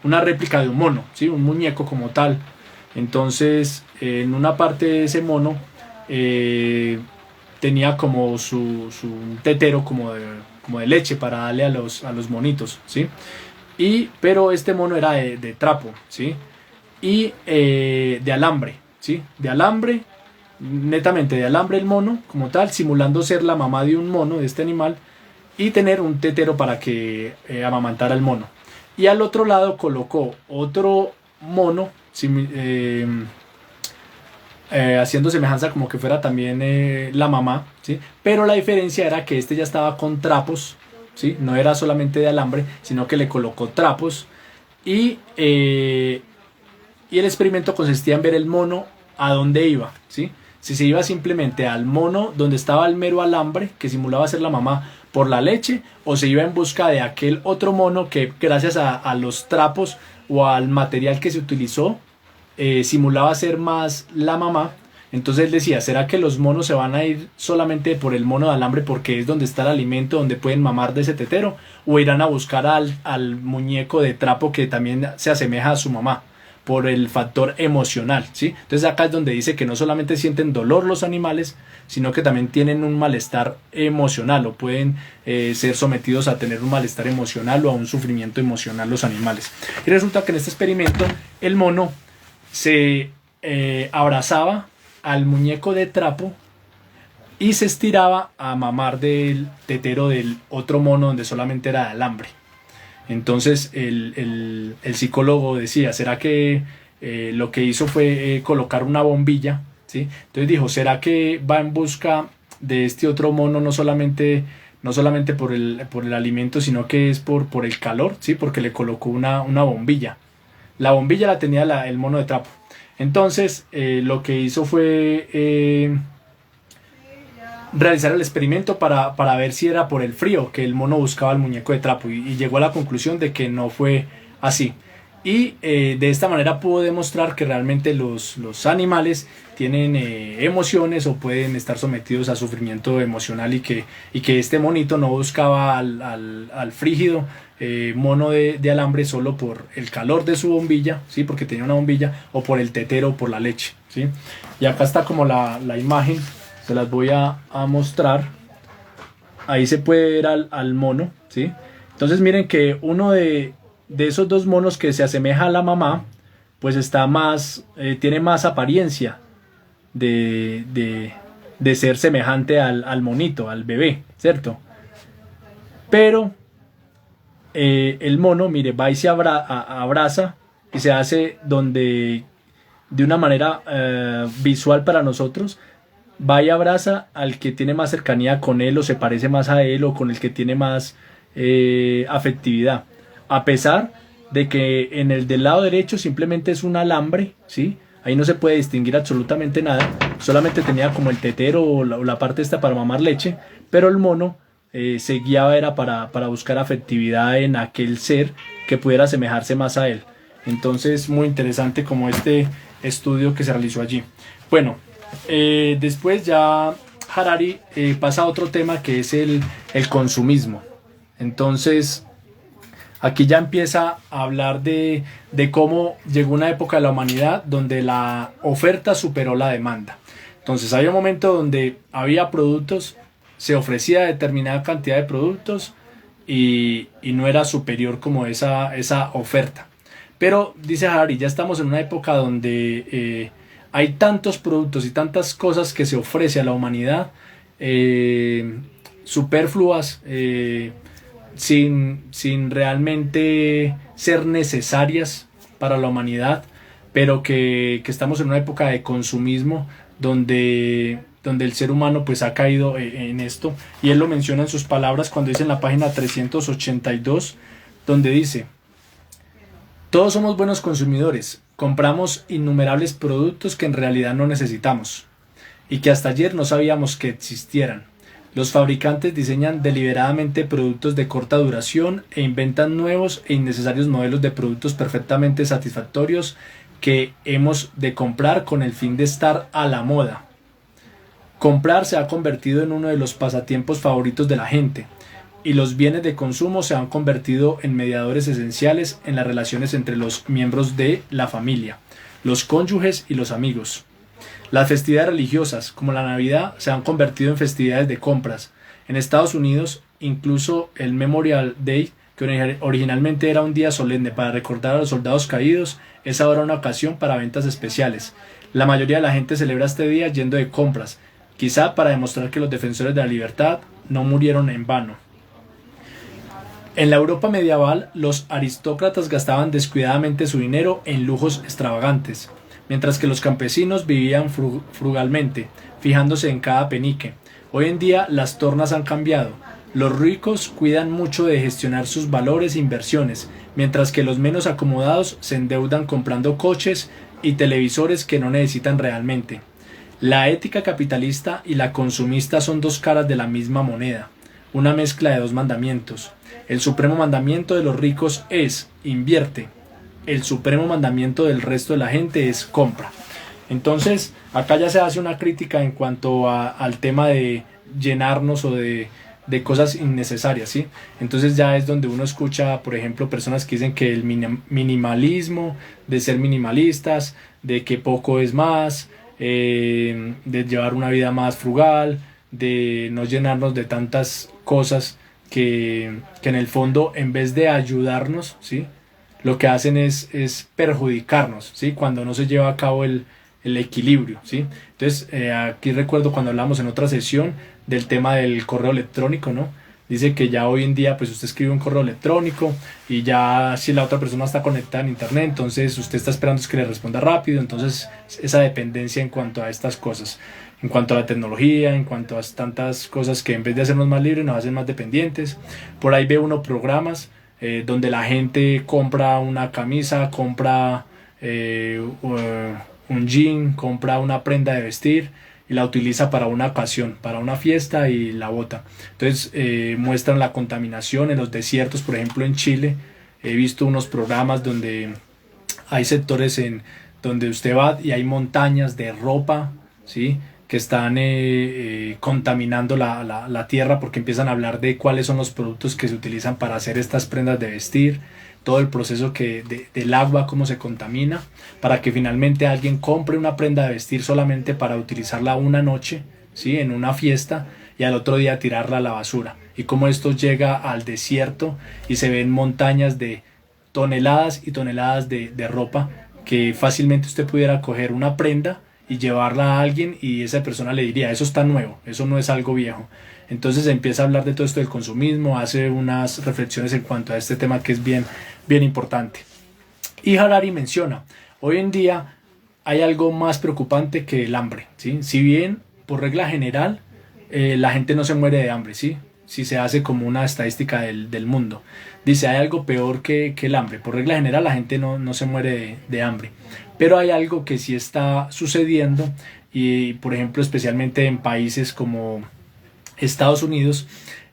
una réplica de un mono, ¿sí? Un muñeco como tal. Entonces en una parte de ese mono tenía como su tetero como de leche para darle a los monitos, ¿sí? Pero este mono era de trapo, ¿sí? Y de alambre, ¿sí? De alambre, netamente de alambre el mono como tal, simulando ser la mamá de un mono, de este animal, y tener un tetero para que amamantara al mono. Y al otro lado colocó otro mono haciendo semejanza como que fuera también la mamá, ¿sí? Pero la diferencia era que este ya estaba con trapos, ¿sí? No era solamente de alambre, sino que le colocó trapos y el experimento consistía en ver el mono a dónde iba, ¿sí? Si se iba simplemente al mono donde estaba el mero alambre, que simulaba ser la mamá, por la leche, o se iba en busca de aquel otro mono que gracias a los trapos o al material que se utilizó, simulaba ser más la mamá. Entonces él decía, ¿será que los monos se van a ir solamente por el mono de alambre porque es donde está el alimento, donde pueden mamar de ese tetero? ¿O irán a buscar al muñeco de trapo que también se asemeja a su mamá? Por el factor emocional, ¿sí? Entonces acá es donde dice que no solamente sienten dolor los animales, sino que también tienen un malestar emocional o pueden ser sometidos a tener un malestar emocional o a un sufrimiento emocional los animales. Y resulta que en este experimento el mono se abrazaba al muñeco de trapo y se estiraba a mamar del tetero del otro mono donde solamente era de alambre. Entonces el psicólogo decía, ¿será que lo que hizo fue colocar una bombilla? ¿Sí? Entonces dijo, ¿será que va en busca de este otro mono no solamente por el alimento, sino que es por el calor? ¿Sí? Porque le colocó una bombilla. La bombilla la tenía el mono de trapo. Entonces lo que hizo fue realizar el experimento para ver si era por el frío que el mono buscaba al muñeco de trapo y llegó a la conclusión de que no fue así. Y de esta manera pudo demostrar que realmente los animales tienen emociones o pueden estar sometidos a sufrimiento emocional y que este monito no buscaba al frígido mono de alambre solo por el calor de su bombilla, ¿sí? Porque tenía una bombilla, o por el tetero o por la leche, ¿sí? Y acá está como la imagen, se las voy a mostrar. Ahí se puede ver al mono, ¿sí? Entonces miren que uno de esos dos monos que se asemeja a la mamá, pues está más, tiene más apariencia de ser semejante al monito, al bebé, ¿cierto? Pero el mono, mire, va y se abraza y se hace donde, de una manera visual para nosotros, va y abraza al que tiene más cercanía con él o se parece más a él o con el que tiene más afectividad, a pesar de que en el del lado derecho simplemente es un alambre, ¿sí? Ahí no se puede distinguir absolutamente nada, solamente tenía como el tetero o la parte esta para mamar leche, pero el mono se guiaba era para buscar afectividad en aquel ser que pudiera asemejarse más a él. Entonces muy interesante como este estudio que se realizó allí. Bueno, después ya Harari pasa a otro tema que es el consumismo. Entonces aquí ya empieza a hablar de cómo llegó una época de la humanidad donde la oferta superó la demanda. Entonces había un momento donde había productos, se ofrecía determinada cantidad de productos y no era superior como esa oferta. Pero dice Harari, ya estamos en una época donde hay tantos productos y tantas cosas que se ofrece a la humanidad superfluas, sin realmente ser necesarias para la humanidad, pero que estamos en una época de consumismo donde el ser humano pues ha caído en esto, y él lo menciona en sus palabras cuando dice en la página 382, donde dice: todos somos buenos consumidores, compramos innumerables productos que en realidad no necesitamos y que hasta ayer no sabíamos que existieran. Los fabricantes diseñan deliberadamente productos de corta duración e inventan nuevos e innecesarios modelos de productos perfectamente satisfactorios que hemos de comprar con el fin de estar a la moda. Comprar se ha convertido en uno de los pasatiempos favoritos de la gente, y los bienes de consumo se han convertido en mediadores esenciales en las relaciones entre los miembros de la familia, los cónyuges y los amigos. Las festividades religiosas, como la Navidad, se han convertido en festividades de compras. En Estados Unidos, incluso el Memorial Day, que originalmente era un día solemne para recordar a los soldados caídos, es ahora una ocasión para ventas especiales. La mayoría de la gente celebra este día yendo de compras, quizá para demostrar que los defensores de la libertad no murieron en vano. En la Europa medieval, los aristócratas gastaban descuidadamente su dinero en lujos extravagantes. mientras que los campesinos vivían frugalmente, fijándose en cada penique. Hoy en día las tornas han cambiado. Los ricos cuidan mucho de gestionar sus valores e inversiones, mientras que los menos acomodados se endeudan comprando coches y televisores que no necesitan realmente. La ética capitalista y la consumista son dos caras de la misma moneda, una mezcla de dos mandamientos. El supremo mandamiento de los ricos es invierte. El supremo mandamiento del resto de la gente es compra. Entonces, acá ya se hace una crítica en cuanto al tema de llenarnos o de cosas innecesarias, ¿sí? Entonces ya es donde uno escucha, por ejemplo, personas que dicen que el minimalismo, de ser minimalistas, de que poco es más, de llevar una vida más frugal, de no llenarnos de tantas cosas que en el fondo, en vez de ayudarnos, ¿sí?, lo que hacen es perjudicarnos, ¿sí?, cuando no se lleva a cabo el equilibrio, ¿sí? Entonces, aquí recuerdo cuando hablamos en otra sesión del tema del correo electrónico, ¿no? Dice que ya hoy en día pues usted escribe un correo electrónico y ya si la otra persona está conectada en internet, entonces usted está esperando que le responda rápido. Entonces esa dependencia en cuanto a estas cosas, en cuanto a la tecnología, en cuanto a tantas cosas que en vez de hacernos más libres nos hacen más dependientes. Por ahí ve uno programas donde la gente compra una camisa, compra un jean, compra una prenda de vestir y la utiliza para una ocasión, para una fiesta, y la bota. Entonces muestran la contaminación en los desiertos. Por ejemplo, en Chile he visto unos programas donde hay sectores donde usted va y hay montañas de ropa, ¿sí?, que están contaminando la tierra, porque empiezan a hablar de cuáles son los productos que se utilizan para hacer estas prendas de vestir, todo el proceso del agua, cómo se contamina, para que finalmente alguien compre una prenda de vestir solamente para utilizarla una noche, ¿sí?, en una fiesta, y al otro día tirarla a la basura. Y cómo esto llega al desierto y se ven montañas de toneladas y toneladas de ropa, que fácilmente usted pudiera coger una prenda y llevarla a alguien y esa persona le diría: eso está nuevo, eso no es algo viejo. Entonces empieza a hablar de todo esto del consumismo, hace unas reflexiones en cuanto a este tema que es bien importante. Y Harari menciona: hoy en día hay algo más preocupante que el hambre, ¿sí? Si bien por regla general la gente no se muere de hambre, ¿sí?, si se hace como una estadística del mundo, dice hay algo peor que el hambre. Por regla general la gente no se muere de hambre, pero hay algo que sí está sucediendo, y por ejemplo especialmente en países como Estados Unidos,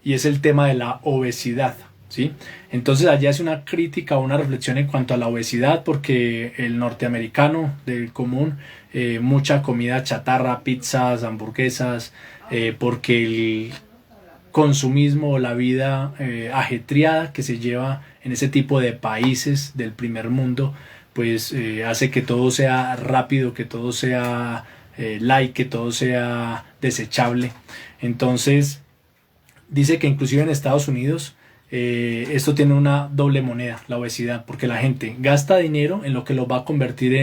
y es el tema de la obesidad, ¿sí? Entonces allí hace una crítica, una reflexión en cuanto a la obesidad, porque el norteamericano del común, mucha comida chatarra, pizzas, hamburguesas, porque el consumismo o la vida ajetreada que se lleva en ese tipo de países del primer mundo, pues hace que todo sea rápido, que todo sea light, que todo sea desechable. Entonces dice que inclusive en Estados Unidos esto tiene una doble moneda, la obesidad, porque la gente gasta dinero en lo que lo va a convertir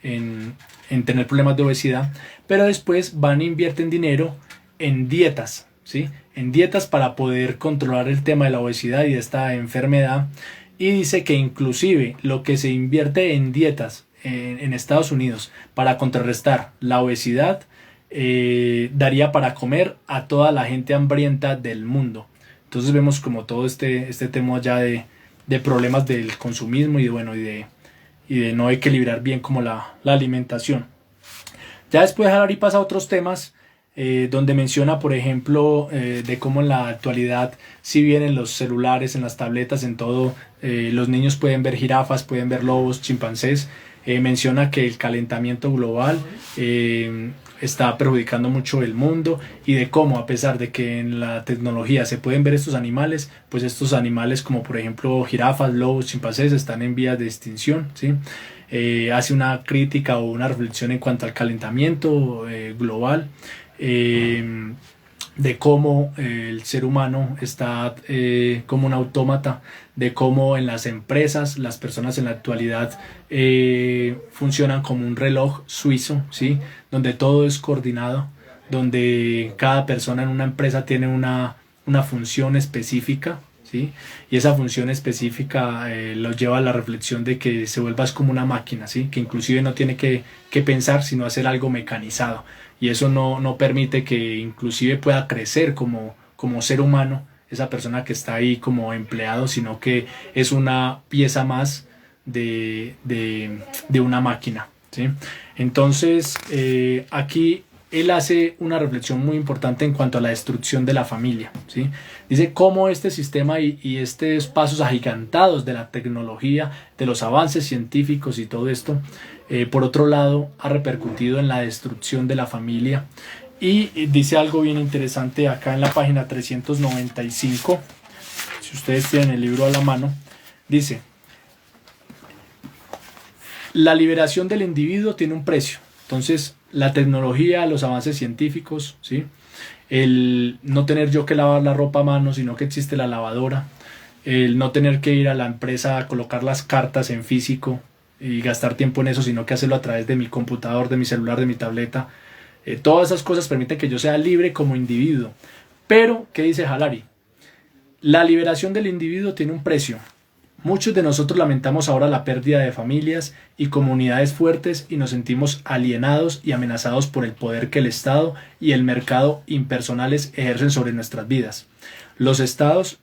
en tener problemas de obesidad, pero después van e invierten dinero en dietas, ¿sí?, en dietas para poder controlar el tema de la obesidad y de esta enfermedad. Y dice que inclusive lo que se invierte en dietas en Estados Unidos para contrarrestar la obesidad daría para comer a toda la gente hambrienta del mundo. Entonces vemos como todo este tema ya de problemas del consumismo y de no equilibrar bien como la alimentación. Ya después Harari pasa a otros temas, donde menciona, por ejemplo, de cómo en la actualidad, si bien en los celulares, en las tabletas, en todo, los niños pueden ver jirafas, pueden ver lobos, chimpancés. Menciona que el calentamiento global está perjudicando mucho el mundo, y de cómo, a pesar de que en la tecnología se pueden ver estos animales, pues estos animales como por ejemplo jirafas, lobos, chimpancés están en vías de extinción, ¿sí? Hace una crítica o una reflexión en cuanto al calentamiento global, de cómo el ser humano está como un autómata, de cómo en las empresas las personas en la actualidad funcionan como un reloj suizo, ¿sí?, donde todo es coordinado, donde cada persona en una empresa tiene una función específica, ¿sí? Y esa función específica lo lleva a la reflexión de que se vuelva como una máquina, ¿sí? Que inclusive no tiene que pensar, sino hacer algo mecanizado. Y eso no permite que inclusive pueda crecer como ser humano, esa persona que está ahí como empleado, sino que es una pieza más de una máquina, ¿sí? Entonces, aquí él hace una reflexión muy importante en cuanto a la destrucción de la familia, ¿sí? Dice cómo este sistema y estos pasos agigantados de la tecnología, de los avances científicos y todo esto, por otro lado, ha repercutido en la destrucción de la familia. Y dice algo bien interesante acá en la página 395, si ustedes tienen el libro a la mano, dice: la liberación del individuo tiene un precio. Entonces, la tecnología, los avances científicos, ¿sí? El no tener yo que lavar la ropa a mano, sino que existe la lavadora, el no tener que ir a la empresa a colocar las cartas en físico y gastar tiempo en eso, sino que hacerlo a través de mi computador, de mi celular, de mi tableta. Todas esas cosas permiten que yo sea libre como individuo. Pero, ¿qué dice Harari? La liberación del individuo tiene un precio. Muchos de nosotros lamentamos ahora la pérdida de familias y comunidades fuertes y nos sentimos alienados y amenazados por el poder que el Estado y el mercado impersonales ejercen sobre nuestras vidas. Los estados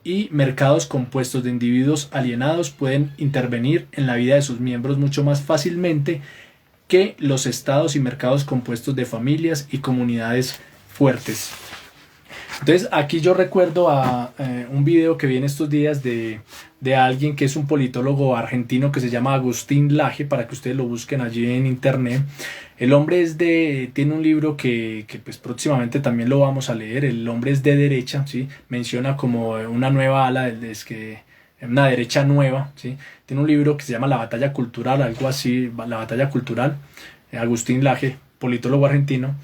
y mercados compuestos de individuos alienados pueden intervenir en la vida de sus miembros mucho más fácilmente que los estados y mercados compuestos de familias y comunidades fuertes. Entonces aquí yo recuerdo a un video que vi en estos días de alguien que es un politólogo argentino que se llama Agustín Laje, para que ustedes lo busquen allí en internet. El hombre tiene un libro que pues próximamente también lo vamos a leer. El hombre es de derecha, ¿sí? Menciona como una nueva ala, una derecha nueva, ¿sí? Tiene un libro que se llama La batalla cultural, algo así, La batalla cultural. Agustín Laje, politólogo argentino,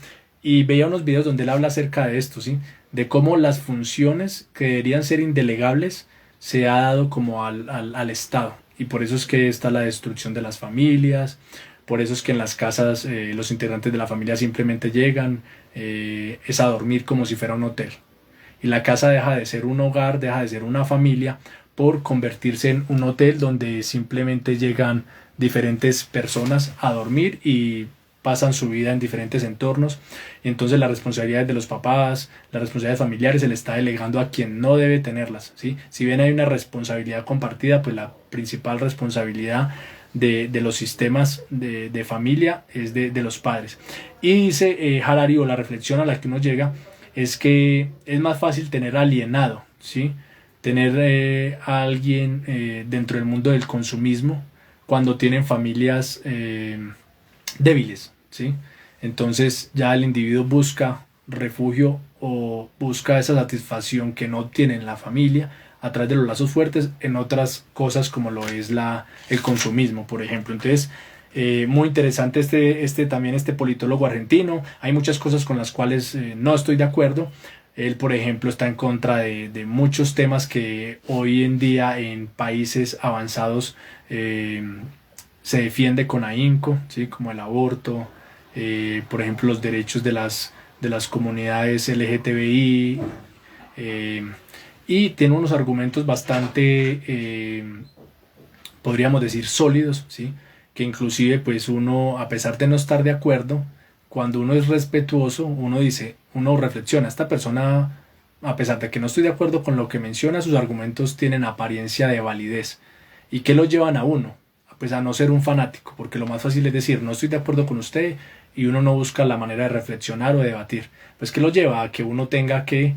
y veía unos videos donde él habla acerca de esto, ¿sí? De cómo las funciones que deberían ser indelegables se ha dado como al Estado, y por eso es que está la destrucción de las familias, por eso es que en las casas los integrantes de la familia simplemente llegan es a dormir como si fuera un hotel, y la casa deja de ser un hogar, deja de ser una familia por convertirse en un hotel donde simplemente llegan diferentes personas a dormir y pasan su vida en diferentes entornos. Y entonces las responsabilidades de los papás, las responsabilidades familiares se le está delegando a quien no debe tenerlas, ¿sí? Si bien hay una responsabilidad compartida, pues la principal responsabilidad de los sistemas de familia es de los padres. Y dice Harari, o la reflexión a la que uno llega, es que es más fácil tener alienado, ¿sí? Tener a alguien dentro del mundo del consumismo cuando tienen familias débiles, ¿sí? Entonces ya el individuo busca refugio o busca esa satisfacción que no tiene en la familia a través de los lazos fuertes en otras cosas, como lo es el consumismo, por ejemplo. Entonces, muy interesante también este politólogo argentino. Hay muchas cosas con las cuales no estoy de acuerdo. Él, por ejemplo, está en contra de muchos temas que hoy en día en países avanzados se defiende con ahínco, ¿sí? Como el aborto, por ejemplo, los derechos de las comunidades LGTBI, y tiene unos argumentos bastante, podríamos decir, sólidos, ¿sí? Que inclusive pues uno, a pesar de no estar de acuerdo, cuando uno es respetuoso, uno reflexiona, esta persona, a pesar de que no estoy de acuerdo con lo que menciona, sus argumentos tienen apariencia de validez. ¿Y qué lo llevan a uno? Pues a no ser un fanático, porque lo más fácil es decir, no estoy de acuerdo con usted, y uno no busca la manera de reflexionar o debatir. Pues ¿qué lo lleva? A que uno tenga que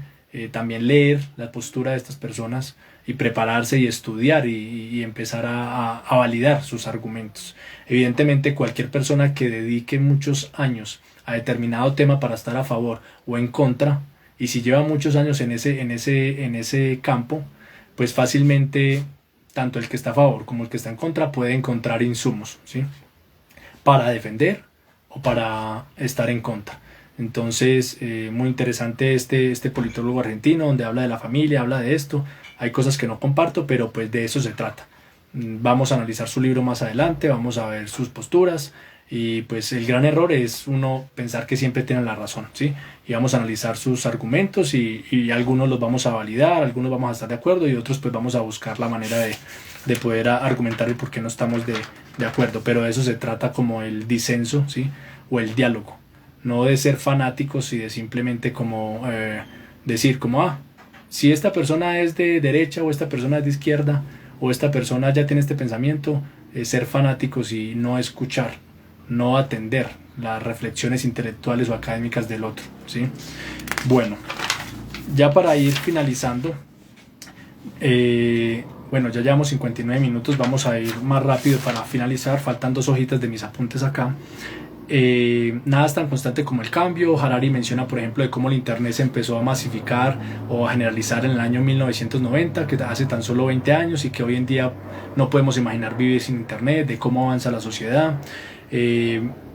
también leer la postura de estas personas y prepararse y estudiar y empezar a validar sus argumentos. Evidentemente, cualquier persona que dedique muchos años a determinado tema para estar a favor o en contra, y si lleva muchos años en ese campo, pues fácilmente tanto el que está a favor como el que está en contra puede encontrar insumos, ¿sí? Para defender o para estar en contra. Entonces, muy interesante este politólogo argentino, donde habla de la familia, habla de esto. Hay cosas que no comparto, pero pues de eso se trata. Vamos a analizar su libro más adelante, vamos a ver sus posturas, Y pues el gran error es uno pensar que siempre tiene la razón, ¿sí? Y vamos a analizar sus argumentos y algunos los vamos a validar, algunos vamos a estar de acuerdo y otros pues vamos a buscar la manera de poder argumentar el por qué no estamos de acuerdo. Pero de eso se trata como el disenso, ¿sí? O el diálogo. No de ser fanáticos y de simplemente como decir como, si esta persona es de derecha o esta persona es de izquierda o esta persona ya tiene este pensamiento, ser fanáticos y no escuchar, no atender las reflexiones intelectuales o académicas del otro, ¿sí? Bueno, ya para ir finalizando, bueno, ya llevamos 59 minutos, vamos a ir más rápido para finalizar, faltan 2 hojitas de mis apuntes acá. Nada es tan constante como el cambio. Harari menciona, por ejemplo, de cómo el internet se empezó a masificar o a generalizar en el año 1990, que hace tan solo 20 años, y que hoy en día no podemos imaginar vivir sin internet, de cómo avanza la sociedad.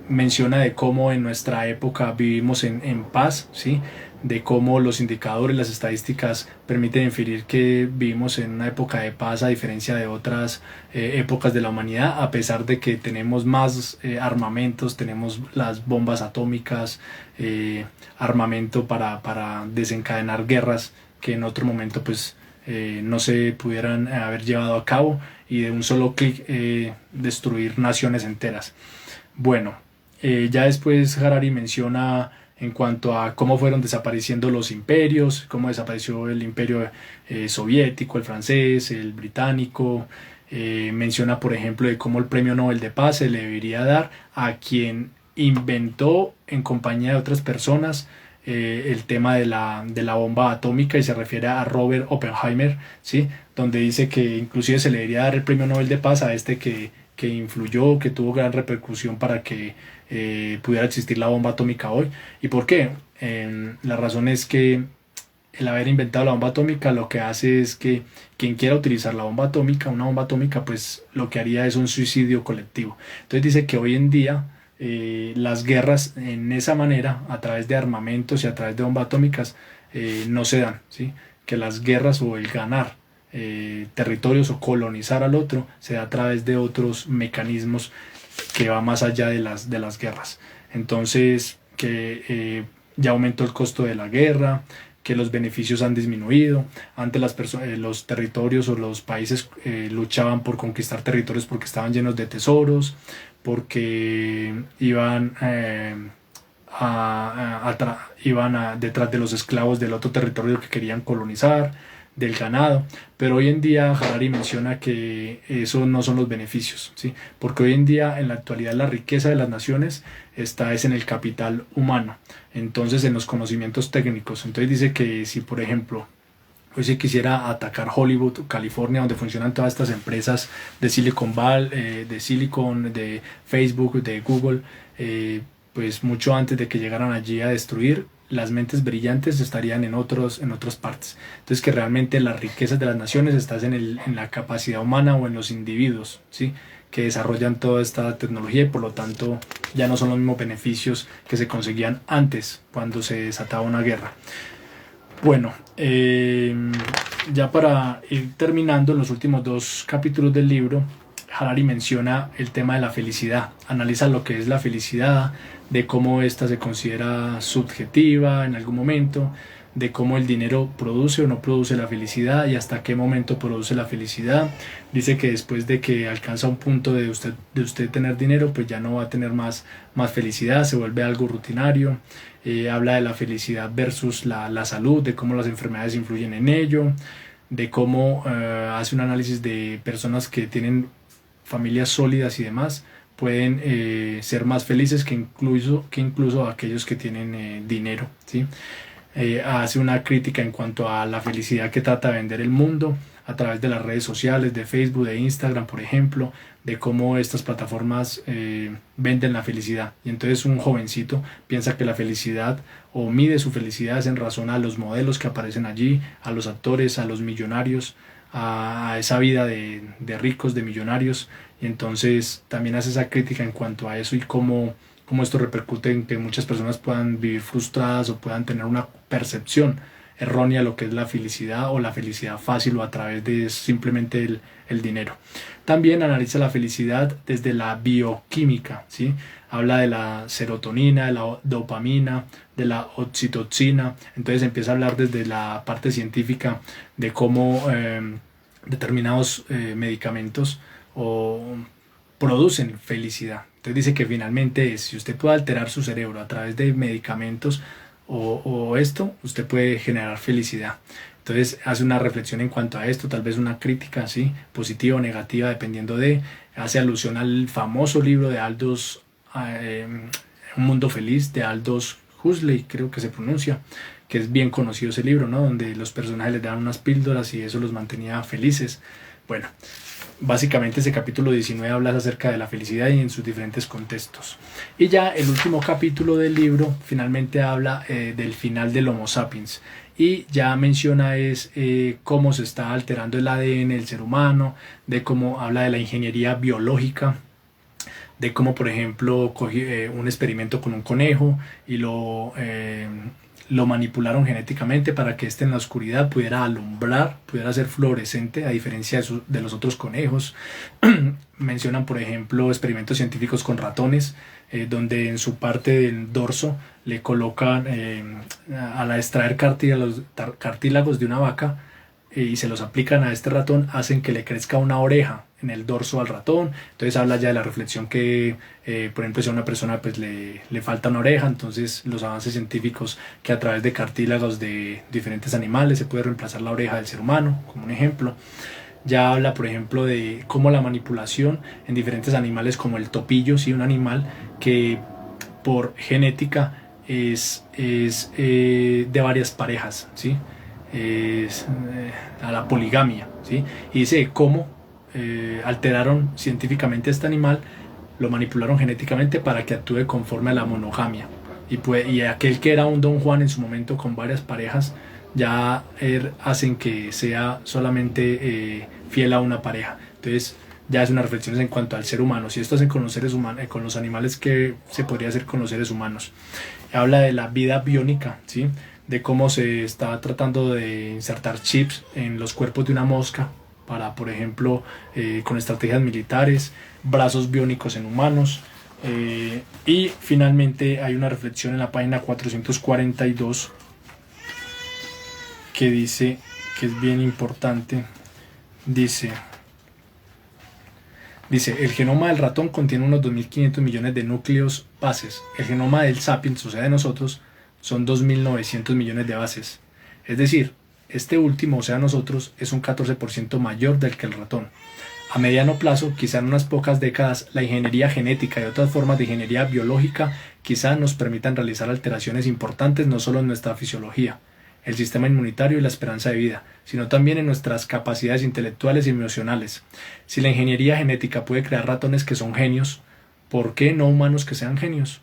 Menciona de cómo en nuestra época vivimos en paz, ¿sí? De cómo los indicadores, las estadísticas permiten inferir que vivimos en una época de paz a diferencia de otras épocas de la humanidad, a pesar de que tenemos más armamentos, tenemos las bombas atómicas, armamento para desencadenar guerras que en otro momento pues no se pudieran haber llevado a cabo, y de un solo clic destruir naciones enteras. Bueno, ya después Harari menciona en cuanto a cómo fueron desapareciendo los imperios, cómo desapareció el imperio soviético, el francés, el británico. Menciona, por ejemplo, de cómo el premio Nobel de Paz se le debería dar a quien inventó en compañía de otras personas el tema de la bomba atómica, y se refiere a Robert Oppenheimer, ¿sí? Donde dice que inclusive se le debería dar el premio Nobel de Paz a este que influyó, que tuvo gran repercusión para que pudiera existir la bomba atómica hoy. ¿Y por qué? La razón es que el haber inventado la bomba atómica lo que hace es que quien quiera utilizar la bomba atómica, una bomba atómica, pues lo que haría es un suicidio colectivo. Entonces dice que hoy en día las guerras en esa manera, a través de armamentos y a través de bombas atómicas, no se dan, ¿sí? Que las guerras o el ganar territorios o colonizar al otro se da a través de otros mecanismos que va más allá de las guerras. Entonces, que ya aumentó el costo de la guerra, que los beneficios han disminuido. Antes los territorios o los países luchaban por conquistar territorios porque estaban llenos de tesoros, porque iban detrás de los esclavos del otro territorio que querían colonizar, del ganado. Pero hoy en día Harari menciona que eso no son los beneficios, ¿sí? Porque hoy en día, en la actualidad, la riqueza de las naciones está en el capital humano, entonces en los conocimientos técnicos. Entonces dice que si, por ejemplo, hoy se quisiera atacar Hollywood, California, donde funcionan todas estas empresas de Silicon Valley, de Facebook, de Google, pues mucho antes de que llegaran allí a destruir, las mentes brillantes estarían en otras partes. Entonces, que realmente las riquezas de las naciones están en la capacidad humana o en los individuos, ¿sí? Que desarrollan toda esta tecnología, y por lo tanto ya no son los mismos beneficios que se conseguían antes, cuando se desataba una guerra. Bueno, ya para ir terminando, en los últimos 2 capítulos del libro, Harari menciona el tema de la felicidad, analiza lo que es la felicidad, de cómo ésta se considera subjetiva en algún momento, de cómo el dinero produce o no produce la felicidad y hasta qué momento produce la felicidad. Dice que después de que alcanza un punto de usted tener dinero, pues ya no va a tener más felicidad, se vuelve algo rutinario. Habla de la felicidad versus la salud, de cómo las enfermedades influyen en ello, de cómo hace un análisis de personas que tienen familias sólidas y demás, pueden ser más felices que incluso aquellos que tienen dinero, ¿sí? Hace una crítica en cuanto a la felicidad que trata de vender el mundo a través de las redes sociales, de Facebook, de Instagram, por ejemplo, de cómo estas plataformas venden la felicidad. Y entonces un jovencito piensa que la felicidad, o mide su felicidad en razón a los modelos que aparecen allí, a los actores, a los millonarios, a esa vida de ricos, de millonarios. Y entonces también hace esa crítica en cuanto a eso y cómo esto repercute en que muchas personas puedan vivir frustradas o puedan tener una percepción errónea lo que es la felicidad o la felicidad fácil o a través de simplemente el dinero. También analiza la felicidad desde la bioquímica, ¿sí? Habla de la serotonina, de la dopamina, de la oxitocina. Entonces empieza a hablar desde la parte científica de cómo determinados medicamentos producen felicidad. Entonces dice que finalmente si usted puede alterar su cerebro a través de medicamentos o esto, usted puede generar felicidad. Entonces hace una reflexión en cuanto a esto, tal vez una crítica, ¿sí? Positiva o negativa, dependiendo de... Hace alusión al famoso libro de Aldous, Un Mundo Feliz, de Aldous Huxley, creo que se pronuncia, que es bien conocido ese libro, ¿no? Donde los personajes les daban unas píldoras y eso los mantenía felices. Bueno, básicamente ese capítulo 19 habla acerca de la felicidad y en sus diferentes contextos. Y ya el último capítulo del libro finalmente habla del final del Homo sapiens. Y ya menciona cómo se está alterando el ADN del ser humano, de cómo habla de la ingeniería biológica, de cómo por ejemplo un experimento con un conejo y lo manipularon genéticamente para que éste en la oscuridad pudiera alumbrar, pudiera ser fluorescente a diferencia de los otros conejos. Mencionan por ejemplo experimentos científicos con ratones, donde en su parte del dorso le colocan al extraer cartílagos de una vaca y se los aplican a este ratón, hacen que le crezca una oreja en el dorso al ratón. Entonces habla ya de la reflexión que por ejemplo si a una persona pues le falta una oreja, entonces los avances científicos que a través de cartílagos de diferentes animales se puede reemplazar la oreja del ser humano, como un ejemplo. Ya habla por ejemplo de cómo la manipulación en diferentes animales, como el topillo, ¿sí? Un animal que por genética es de varias parejas, ¿sí? A la poligamia, ¿sí? Y dice cómo alteraron científicamente este animal, lo manipularon genéticamente para que actúe conforme a la monogamia. Y aquel que era un Don Juan en su momento con varias parejas, ya hacen que sea solamente fiel a una pareja. Entonces ya es una reflexión en cuanto al ser humano. Si esto hacen con los seres humanos, con los animales, que se podría hacer con los seres humanos. Habla de la vida biónica, ¿sí? De cómo se está tratando de insertar chips en los cuerpos de una mosca para, por ejemplo, con estrategias militares, brazos biónicos en humanos. Y finalmente hay una reflexión en la página 442 que dice, que es bien importante, dice, el genoma del ratón contiene unos 2.500 millones de núcleos bases. El genoma del sapiens, o sea de nosotros, son 2.900 millones de bases. Es decir, este último, o sea nosotros, es un 14% mayor del que el ratón. A mediano plazo, quizá en unas pocas décadas, la ingeniería genética y otras formas de ingeniería biológica quizá nos permitan realizar alteraciones importantes no solo en nuestra fisiología, el sistema inmunitario y la esperanza de vida, sino también en nuestras capacidades intelectuales y emocionales. Si la ingeniería genética puede crear ratones que son genios, ¿por qué no humanos que sean genios?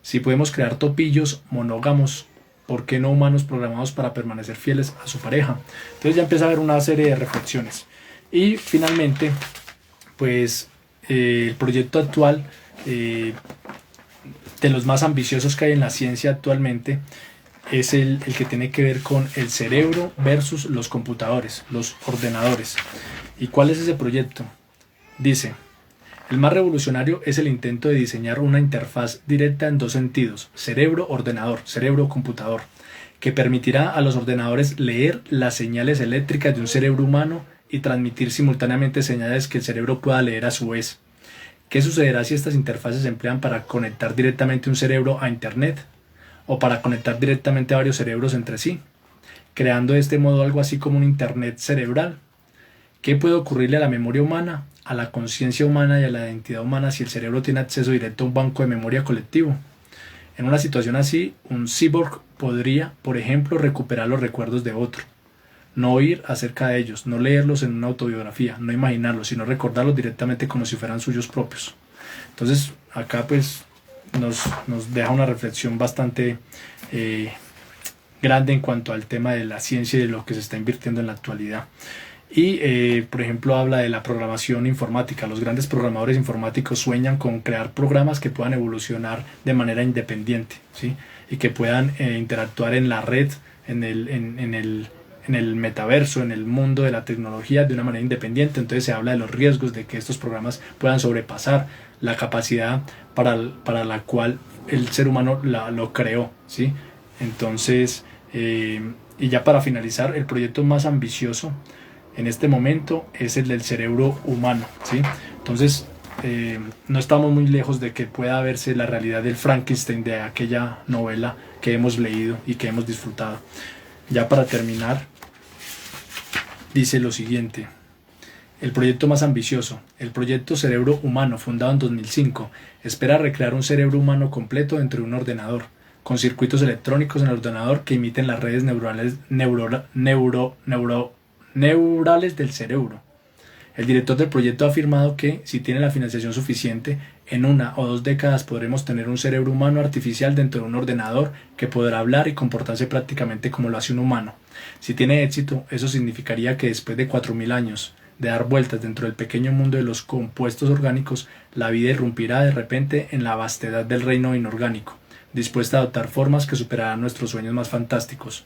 Si podemos crear topillos monógamos, ¿por qué no humanos programados para permanecer fieles a su pareja? Entonces ya empieza a haber una serie de reflexiones. Y finalmente, pues el proyecto actual, de los más ambiciosos que hay en la ciencia actualmente, es el que tiene que ver con el cerebro versus los computadores, los ordenadores. ¿Y cuál es ese proyecto? Dice, el más revolucionario es el intento de diseñar una interfaz directa en dos sentidos, cerebro-ordenador, cerebro-computador, que permitirá a los ordenadores leer las señales eléctricas de un cerebro humano y transmitir simultáneamente señales que el cerebro pueda leer a su vez. ¿Qué sucederá si estas interfaces se emplean para conectar directamente un cerebro a Internet? O para conectar directamente a varios cerebros entre sí, creando de este modo algo así como un Internet cerebral. ¿Qué puede ocurrirle a la memoria humana, a la conciencia humana y a la identidad humana si el cerebro tiene acceso directo a un banco de memoria colectivo? En una situación así, un cyborg podría, por ejemplo, recuperar los recuerdos de otro, no oír acerca de ellos, no leerlos en una autobiografía, no imaginarlos, sino recordarlos directamente como si fueran suyos propios. Entonces, acá pues nos deja una reflexión bastante grande en cuanto al tema de la ciencia y de lo que se está invirtiendo en la actualidad. Y por ejemplo habla de la programación informática. Los grandes programadores informáticos sueñan con crear programas que puedan evolucionar de manera independiente, ¿sí? Y que puedan interactuar en la red en el metaverso, en el mundo de la tecnología de una manera independiente. Entonces se habla de los riesgos de que estos programas puedan sobrepasar la capacidad para la cual el ser humano lo creó, ¿sí? Entonces, y ya para finalizar, el proyecto más ambicioso en este momento es el del cerebro humano, ¿sí? Entonces, no estamos muy lejos de que pueda verse la realidad del Frankenstein de aquella novela que hemos leído y que hemos disfrutado. Ya para terminar, dice lo siguiente: el proyecto más ambicioso, el proyecto Cerebro Humano, fundado en 2005, espera recrear un cerebro humano completo dentro de un ordenador, con circuitos electrónicos en el ordenador que imiten las redes neurales del cerebro. El director del proyecto ha afirmado que, si tiene la financiación suficiente, en 1 o 2 décadas podremos tener un cerebro humano artificial dentro de un ordenador que podrá hablar y comportarse prácticamente como lo hace un humano. Si tiene éxito, eso significaría que después de 4000 años de dar vueltas dentro del pequeño mundo de los compuestos orgánicos, la vida irrumpirá de repente en la vastedad del reino inorgánico, dispuesta a adoptar formas que superarán nuestros sueños más fantásticos.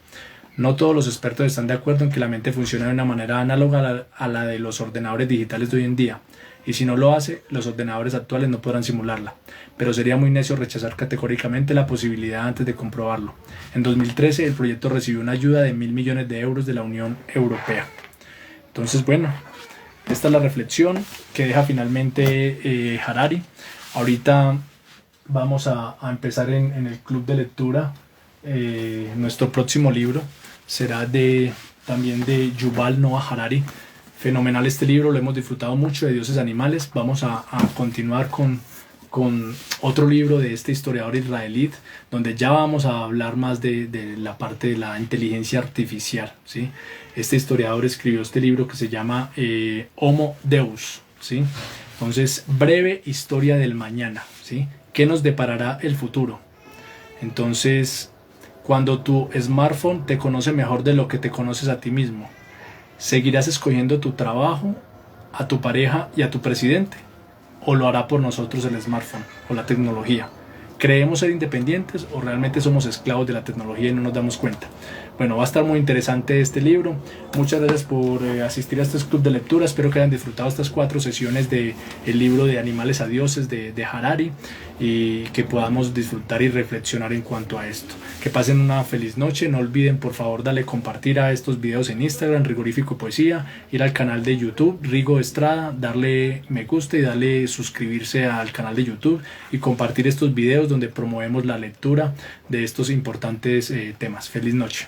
No todos los expertos están de acuerdo en que la mente funcione de una manera análoga a la de los ordenadores digitales de hoy en día, y si no lo hace, los ordenadores actuales no podrán simularla, pero sería muy necio rechazar categóricamente la posibilidad antes de comprobarlo. En 2013 el proyecto recibió una ayuda de 1.000 millones de euros de la Unión Europea. Entonces, bueno, esta es la reflexión que deja finalmente Harari. Ahorita vamos a empezar en el club de lectura. Nuestro próximo libro será también de Yuval Noah Harari. Fenomenal este libro, lo hemos disfrutado mucho, de Dioses Animales. Vamos a continuar con otro libro de este historiador israelí, donde ya vamos a hablar más de la parte de la inteligencia artificial, ¿sí? Este historiador escribió este libro que se llama Homo Deus, ¿sí? Entonces, breve historia del mañana, ¿sí? ¿Qué nos deparará el futuro? Entonces, cuando tu smartphone te conoce mejor de lo que te conoces a ti mismo, ¿seguirás escogiendo tu trabajo, a tu pareja y a tu presidente? ¿O lo hará por nosotros el smartphone o la tecnología? ¿Creemos ser independientes o realmente somos esclavos de la tecnología y no nos damos cuenta? Bueno, va a estar muy interesante este libro. Muchas gracias por asistir a este club de lectura. Espero que hayan disfrutado estas 4 sesiones del libro de Animales a Dioses de Harari, y que podamos disfrutar y reflexionar en cuanto a esto. Que pasen una feliz noche. No olviden, por favor, darle compartir a estos videos en Instagram, Rigorífico Poesía, ir al canal de YouTube, Rigo Estrada, darle me gusta y darle suscribirse al canal de YouTube y compartir estos videos donde promovemos la lectura de estos importantes temas. Feliz noche.